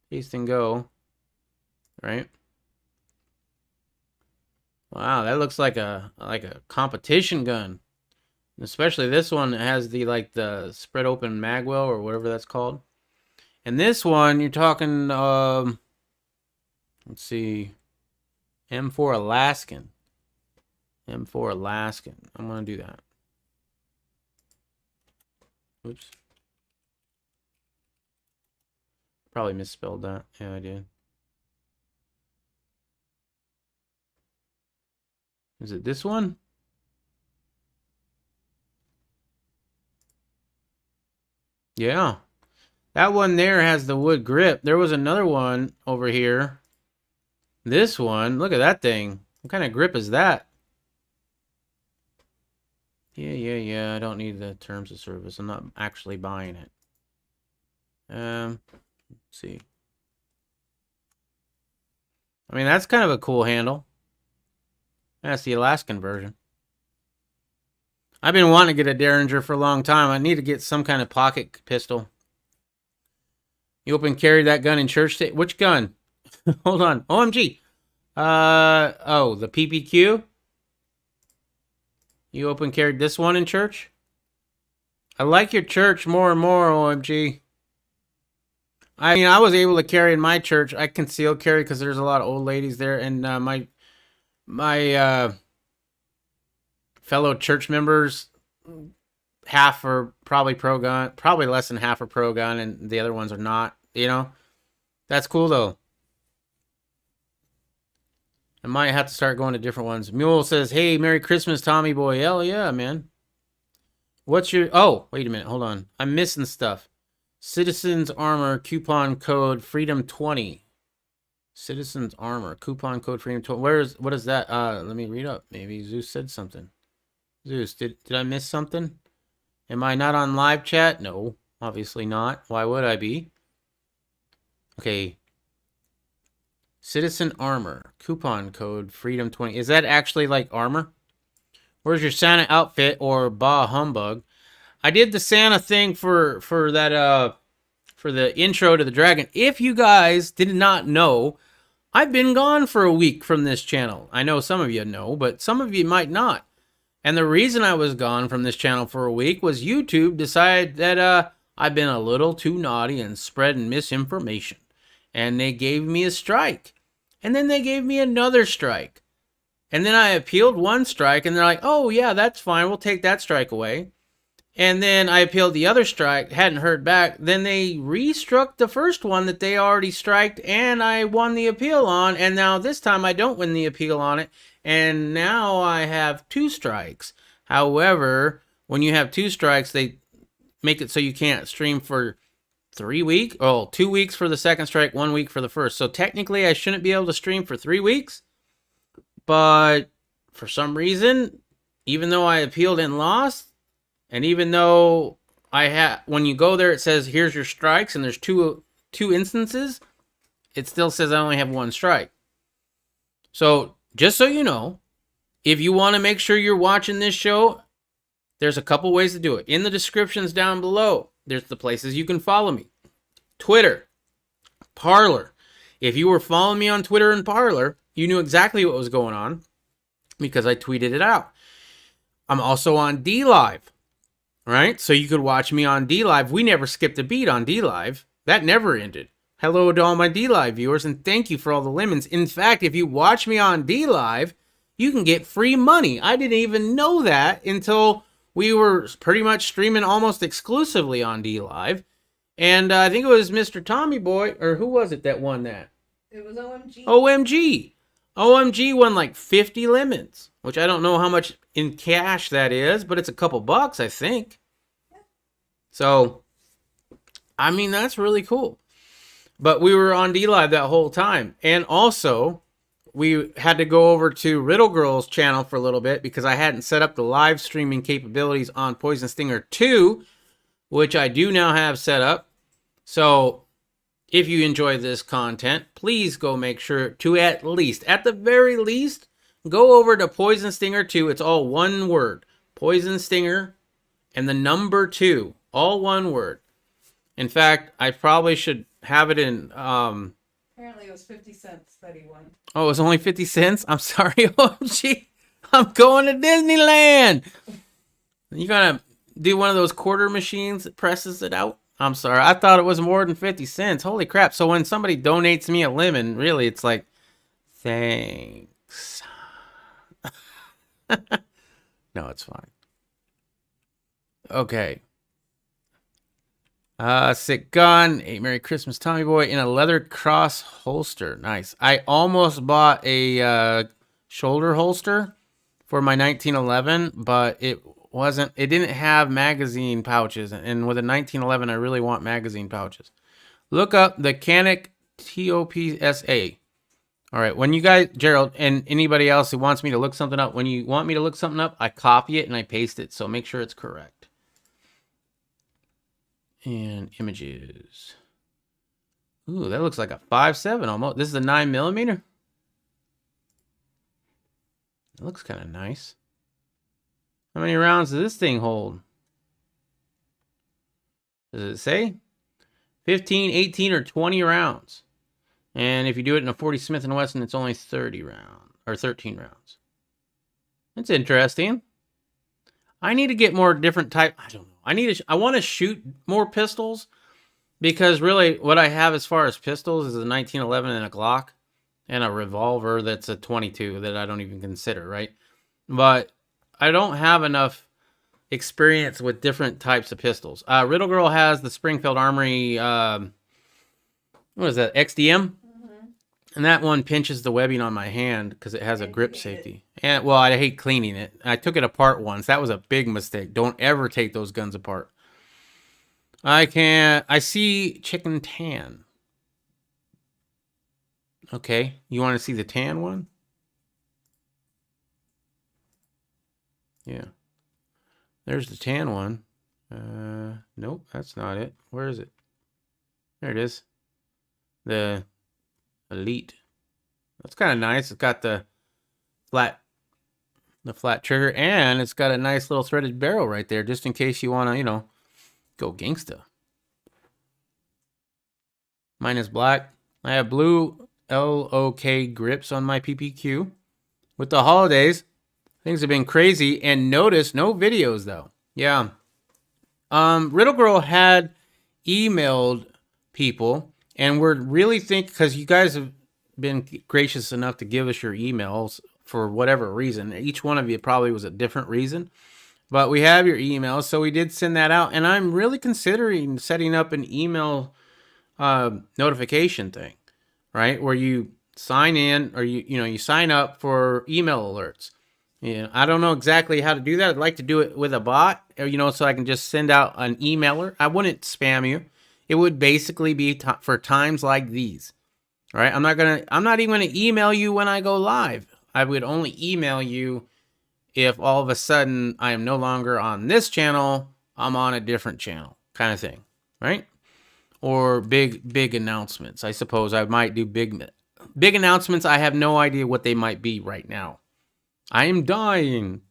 Paste and go. Right. Wow, that looks like a competition gun. Especially this one that has the spread open magwell or whatever that's called. And this one, you're talking let's see, M4 Alaskan. M4 Alaskan. I'm gonna do that. Oops. Probably misspelled that. Yeah, I did. Is it this one? Yeah. That one there has the wood grip. There was another one over here. This one, look at that thing. What kind of grip is that? Yeah. I don't need the terms of service. I'm not actually buying it. Let's see. I mean, that's kind of a cool handle. That's the Alaskan version. I've been wanting to get a Derringer for a long time. I need to get some kind of pocket pistol. You open carry that gun in church? Which gun? Hold on. OMG. Oh, the PPQ? You open carried this one in church? I like your church more and more, OMG. I mean, I was able to carry in my church. I conceal carry because there's a lot of old ladies there, and my fellow church members, half are probably pro gun, probably less than half are pro gun, and the other ones are not. You know, that's cool though. I might have to start going to different ones. Mule says, "Hey, Merry Christmas, Tommy Boy." Hell yeah, man. What's your? Oh, wait a minute. Hold on. I'm missing stuff. Citizens Armor coupon code Freedom20. Citizens Armor coupon code Freedom20. What is that? Let me read up. Maybe Zeus said something. Zeus, did I miss something? Am I not on live chat? No, obviously not. Why would I be? Okay. Citizen Armor coupon code Freedom20. Is that actually like armor? Where's your Santa outfit or bah humbug? I did the Santa thing for that for the intro to the dragon. If you guys did not know, I've been gone for a week from this channel. I know some of you know, but some of you might not. And the reason I was gone from this channel for a week was YouTube decided that I've been a little too naughty and spreading misinformation. And they gave me a strike. And then they gave me another strike. And then I appealed one strike, and they're like, "Oh yeah, that's fine. We'll take that strike away." And then I appealed the other strike, hadn't heard back. Then they restruck the first one that they already striked, and I won the appeal on. And now this time I don't win the appeal on it. And now I have 2 strikes. However, when you have 2 strikes, they make it so you can't stream for 3 weeks. Oh, 2 weeks for the second strike, 1 week for the first. So technically I shouldn't be able to stream for 3 weeks. But for some reason, even though I appealed and lost, and even though when you go there, it says, here's your strikes, and there's two instances, it still says I only have 1 strike. So just so you know, if you want to make sure you're watching this show, there's a couple ways to do it. In the descriptions down below, there's the places you can follow me. Twitter, Parler. If you were following me on Twitter and Parler, you knew exactly what was going on because I tweeted it out. I'm also on DLive. right? So you could watch me on D Live. We never skipped a beat on D Live. That never ended. Hello to all my D Live viewers, and thank you for all the lemons. In fact, if you watch me on D Live, you can get free money. I didn't even know that until we were pretty much streaming almost exclusively on D Live. And I think it was Mr. Tommy Boy, or who was it that won that? It was OMG. OMG. OMG won like 50 lemons, which I don't know how much in cash that is, but it's a couple bucks, I think. So, I mean, that's really cool. But we were on D Live that whole time. And also, we had to go over to Riddle Girl's channel for a little bit because I hadn't set up the live streaming capabilities on Poison Stinger 2, which I do now have set up. So, if you enjoy this content, please go make sure to at the very least, go over to Poison Stinger 2. It's all one word. Poison Stinger and the number 2. All one word. In fact, I probably should have it in... Apparently it was 50 cents that he won. Oh, it was only 50 cents? I'm sorry, OMG. I'm going to Disneyland. You gonna do one of those quarter machines that presses it out? I'm sorry. I thought it was more than 50 cents. Holy crap. So when somebody donates me a lemon, really, it's like, thanks. No, it's fine. Okay. Sick gun. A Merry Christmas Tommy Boy in a leather cross holster. Nice. I almost bought a shoulder holster for my 1911, but it didn't have magazine pouches. And with a 1911, I really want magazine pouches. Look up the Canic TOPSA. All right. When you guys, Gerald, and anybody else who wants me to look something up, when you want me to look something up, I copy it and I paste it. So make sure it's correct. And images. Ooh, that looks like a 5.7 almost. This is a 9mm. It looks kind of nice. How many rounds does this thing hold? Does it say? 15, 18, or 20 rounds. And if you do it in a 40 Smith & Wesson, it's only 30 rounds. Or 13 rounds. That's interesting. I need to get more different type. I don't know. I want to shoot more pistols. Because really, what I have as far as pistols is a 1911 and a Glock. And a revolver that's a 22 that I don't even consider, right? But I don't have enough experience with different types of pistols. Riddle Girl has the Springfield Armory, what is that, XDM? Mm-hmm. And that one pinches the webbing on my hand because it has a grip safety. And well, I hate cleaning it. I took it apart once. That was a big mistake. Don't ever take those guns apart. I see chicken tan. Okay, you want to see the tan one? Yeah. There's the tan one. Nope, that's not it. Where is it? There it is. The Elite. That's kind of nice. It's got the flat trigger, and it's got a nice little threaded barrel right there, just in case you want to, go gangsta. Mine is black. I have blue LOK grips on my PPQ. With the holidays, things have been crazy, and notice no videos though. Yeah. Riddle Girl had emailed people, and we're really because you guys have been gracious enough to give us your emails for whatever reason. Each one of you probably was a different reason, but we have your emails, so we did send that out, and I'm really considering setting up an email notification thing, right? Where you sign in, or you sign up for email alerts. Yeah, I don't know exactly how to do that. I'd like to do it with a bot, so I can just send out an emailer. I wouldn't spam you. It would basically be for times like these, right? I'm not even gonna email you when I go live. I would only email you if all of a sudden I am no longer on this channel, I'm on a different channel, kind of thing, right? Or big announcements. I suppose I might do big announcements. I have no idea what they might be right now. I am dying.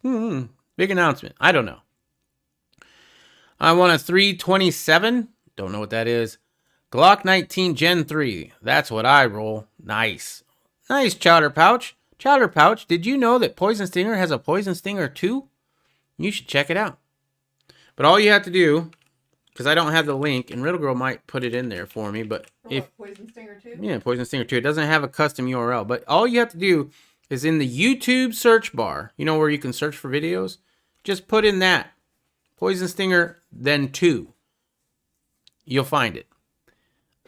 Big announcement. I don't know. I want a 327. Don't know what that is. Glock 19 Gen 3. That's what I roll. Nice. Nice, Chowder Pouch. Chowder Pouch, did you know that Poison Stinger has a Poison Stinger 2? You should check it out. But all you have to do, because I don't have the link, and Riddle Girl might put it in there for me, but if Poison Stinger 2? yeah, Poison Stinger 2, it doesn't have a custom URL, but all you have to do is in the YouTube search bar, you know where you can search for videos, just put in that Poison Stinger then 2. You'll find it.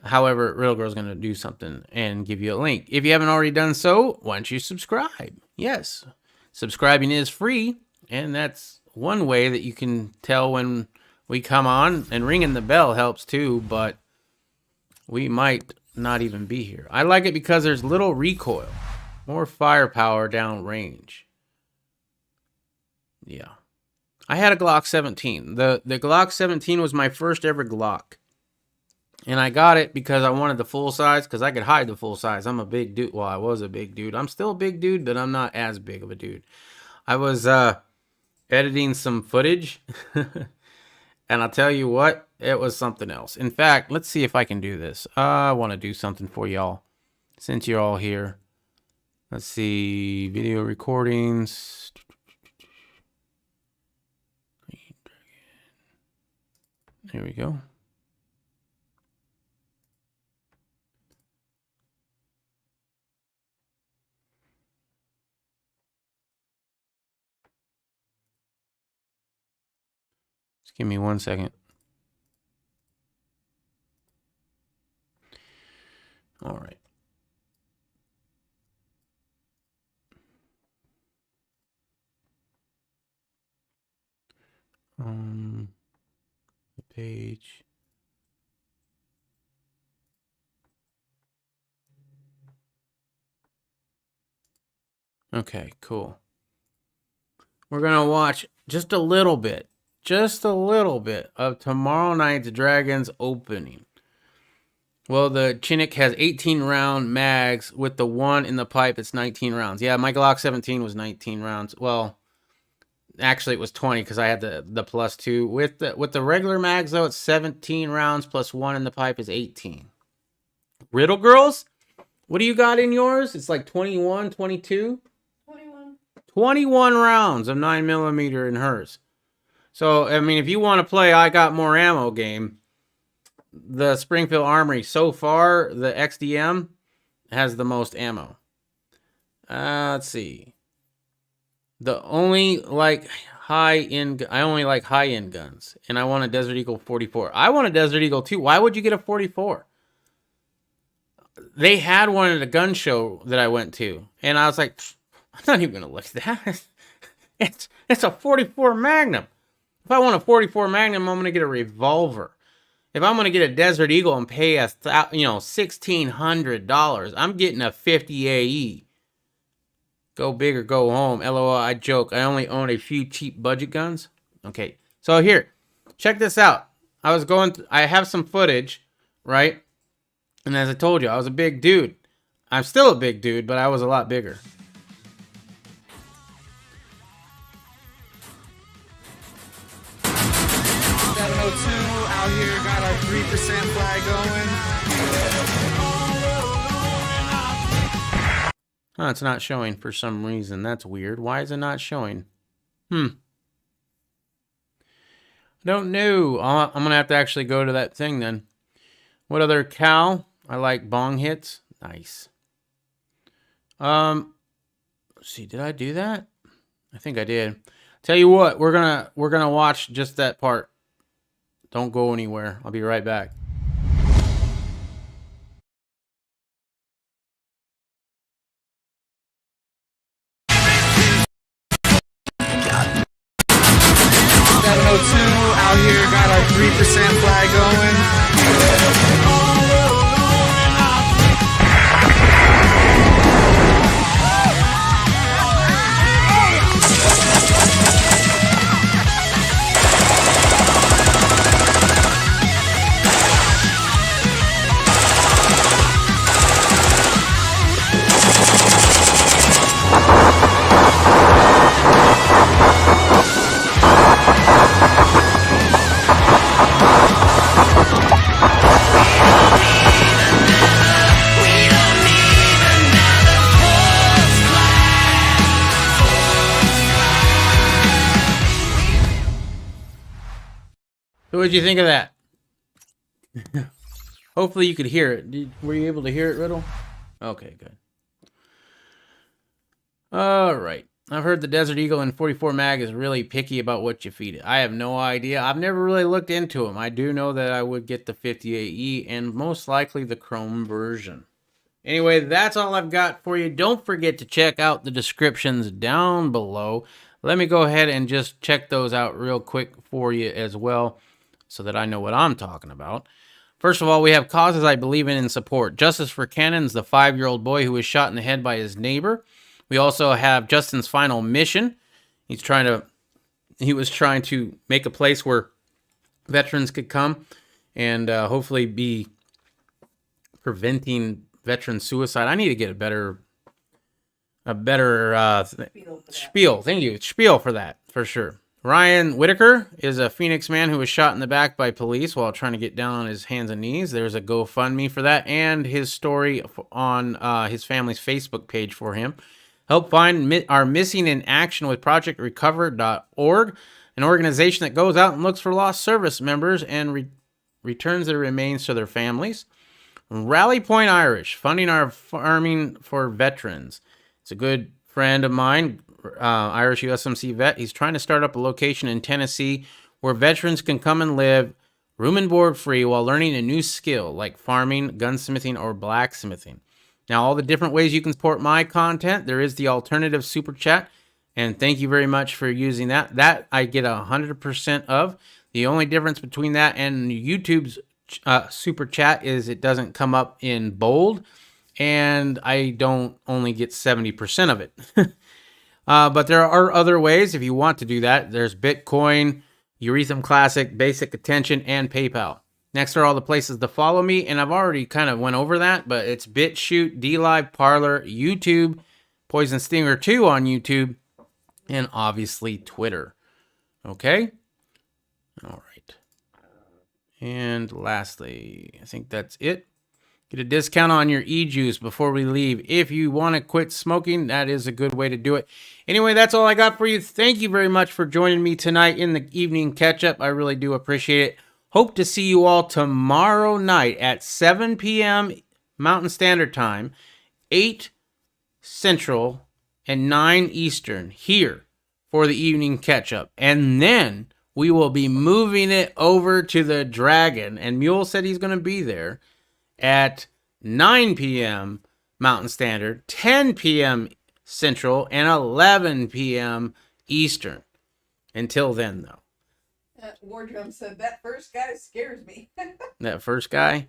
However, Riddle Girl's going to do something and give you a link. If you haven't already done so, why don't you subscribe? Yes, subscribing is free, and that's one way that you can tell when we come on, and ringing the bell helps too, but we might not even be here. I like it because there's little recoil, more firepower down range. Yeah. I had a Glock 17. The Glock 17 was my first ever Glock. And I got it because I wanted the full size, because I could hide the full size. I'm a big dude. Well, I was a big dude. I'm still a big dude, but I'm not as big of a dude. I was editing some footage. And I'll tell you what, it was something else. In fact, let's see if I can do this. I want to do something for y'all, since you're all here. Let's see, video recordings. There we go. Just give me 1 second. All right. The page. Okay, cool. We're gonna watch just a little bit of tomorrow night's Dragons opening. Well, the Chinook has 18 round mags with the one in the pipe. It's 19 rounds. Yeah, my Glock 17 was 19 rounds. Well, actually it was 20 because I had the plus 2. With the regular mags though, it's 17 rounds plus one in the pipe is 18. Riddle Girls, what do you got in yours? It's like 21, 22? 21 rounds of 9mm in hers. So, I mean, if you want to play I got more ammo game, the Springfield Armory, so far, the XDM has the most ammo. Let's see. The only, like, high-end, I only like high-end guns. And I want a Desert Eagle 44. I want a Desert Eagle, too. Why would you get a 44? They had one at a gun show that I went to. And I was like, I'm not even going to look at that. It's a 44 Magnum. If I want a 44 Magnum, I'm going to get a revolver. If I'm going to get a Desert Eagle and pay $1,600, I'm getting a 50 AE. Go big or go home. LOL, I joke. I only own a few cheap budget guns. Okay, so here, check this out. I have some footage, right? And as I told you, I was a big dude. I'm still a big dude, but I was a lot bigger. 702 out here, got our 3% flag going. Oh, it's not showing for some reason. That's weird. Why is it not showing? I don't know. I'm going to have to actually go to that thing then. What other cow? I like bong hits. Nice. Let's see, did I do that? I think I did. Tell you what, we're gonna watch just that part. Don't go anywhere. I'll be right back. Out here, got our 3% flag going. What did you think of that? Hopefully you could hear it. Were you able to hear it, Riddle? Okay, good. All right. I've heard the Desert Eagle in 44 mag is really picky about what you feed it. I have no idea. I've never really looked into them. I do know that I would get the 58E and most likely the Chrome version. Anyway, that's all I've got for you. Don't forget to check out the descriptions down below. Let me go ahead and just check those out real quick for you as well so that I know what I'm talking about. First of all, we have causes I believe in and support. Justice for Cannon's the 5-year-old boy who was shot in the head by his neighbor. We also have Justin's final mission. He was trying to make a place where veterans could come and hopefully be preventing veteran suicide. I need to get a better spiel. Thank you. Spiel for that, for sure. Ryan Whitaker is a Phoenix man who was shot in the back by police while trying to get down on his hands and knees. There's a GoFundMe for that and his story on his family's Facebook page for him. Help find our missing in action with ProjectRecover.org, an organization that goes out and looks for lost service members and returns their remains to their families. Rally Point Irish, funding our farming for veterans. It's a good friend of mine, Irish USMC vet. He's trying to start up a location in Tennessee where veterans can come and live room and board free while learning a new skill like farming, gunsmithing, or blacksmithing. Now, all the different ways you can support my content, there is the alternative super chat, and thank you very much for using that. That I get 100% of. The only difference between that and YouTube's super chat is it doesn't come up in bold, and I don't only get 70% of it. But there are other ways if you want to do that. There's Bitcoin, Erethreum Classic, Basic Attention, and PayPal. Next are all the places to follow me, and I've already kind of went over that, but it's BitChute, DLive, Parler, YouTube, poisonstinger 2 on YouTube, and obviously Twitter. Okay? All right. And lastly, I think that's it. Get a discount on your e-juice before we leave. If you want to quit smoking, that is a good way to do it. Anyway, that's all I got for you. Thank you very much for joining me tonight in the evening catch-up. I really do appreciate it. Hope to see you all tomorrow night at 7 p.m. Mountain Standard Time, 8 Central, and 9 Eastern here for the evening catch-up. And then we will be moving it over to the Dragon. And Mule said he's going to be there at 9 p.m. Mountain Standard, 10 p.m. Central, and 11 p.m. Eastern. Until then, though. Wardrum said, that first guy scares me. That first guy?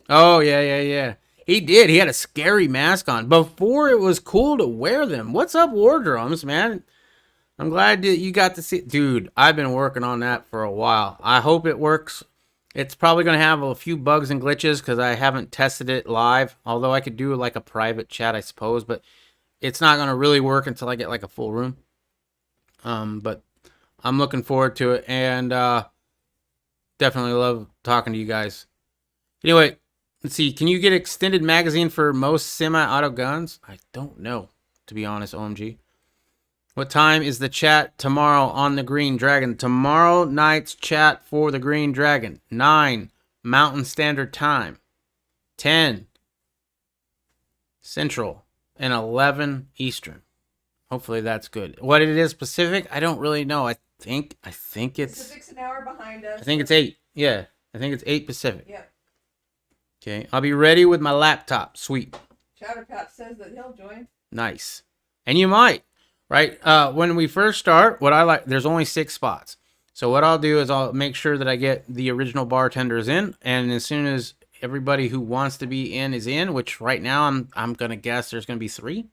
Oh, yeah. He did. He had a scary mask on. Before it was cool to wear them. What's up, Wardrums, man? I'm glad that you got to see. Dude, I've been working on that for a while. I hope it works. It's probably going to have a few bugs and glitches because I haven't tested it live. Although I could do like a private chat, I suppose. But it's not going to really work until I get like a full room. But I'm looking forward to it, and definitely love talking to you guys. Anyway, let's see. Can you get extended magazine for most semi-auto guns? I don't know, to be honest, OMG. What time is the chat tomorrow on the Green Dragon? Tomorrow night's chat for the Green Dragon. 9 Mountain Standard Time, 10 Central, and 11 Eastern. Hopefully that's good. What it is Pacific, I don't really know. I think it's Pacific's an hour behind us. I think it's 8. Yeah, I think it's 8 Pacific. Yep. Okay, I'll be ready with my laptop. Sweet. Chowderpot says that he'll join. Nice. And you might, right? When we first start, there's only 6 spots. So what I'll do is I'll make sure that I get the original bartenders in, and as soon as everybody who wants to be in is in, which right now I'm gonna guess there's gonna be 3,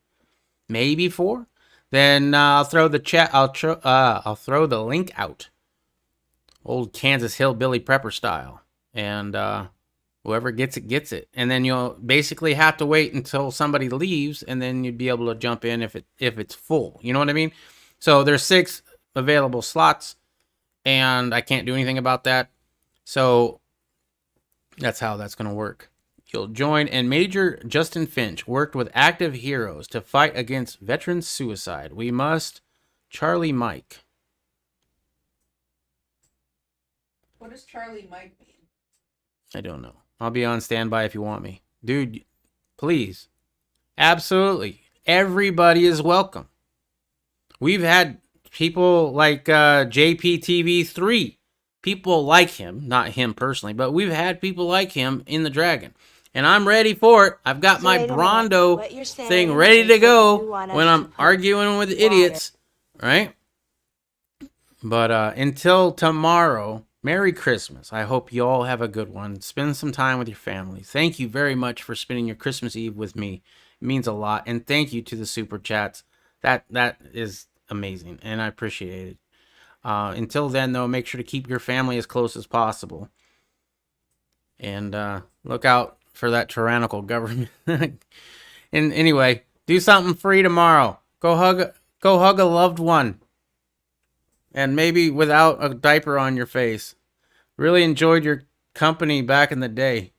maybe 4. Then I'll throw the chat. I'll throw the link out, old Kansas hillbilly prepper style, and whoever gets it gets it. And then you'll basically have to wait until somebody leaves, and then you'd be able to jump in if it's full. You know what I mean? So there's 6 available slots, and I can't do anything about that. So that's how that's gonna work. You'll join, and Major Justin Finch worked with active heroes to fight against veteran suicide. We must, Charlie Mike. What does Charlie Mike mean? I don't know. I'll be on standby if you want me. Dude, please. Absolutely. Everybody is welcome. We've had people like JPTV3. People like him. Not him personally, but we've had people like him in the Dragon. And I'm ready for it. I've got So my wait a minute. Brondo What you're saying thing ready is to that go you want us when to I'm put arguing with water. idiots. Right? But until tomorrow, Merry Christmas. I hope you all have a good one. Spend some time with your family. Thank you very much for spending your Christmas Eve with me. It means a lot. And thank you to the super chats. That is amazing, and I appreciate it. Until then, though, make sure to keep your family as close as possible. And look out for that tyrannical government. And anyway, do something free tomorrow. Go hug a loved one. And maybe without a diaper on your face. Really enjoyed your company back in the day.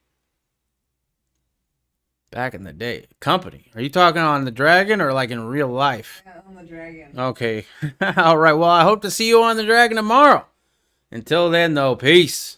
Back in the day. Company. Are you talking on the Dragon or like in real life? Yeah, on the Dragon. Okay. All right. Well, I hope to see you on the Dragon tomorrow. Until then, though, peace.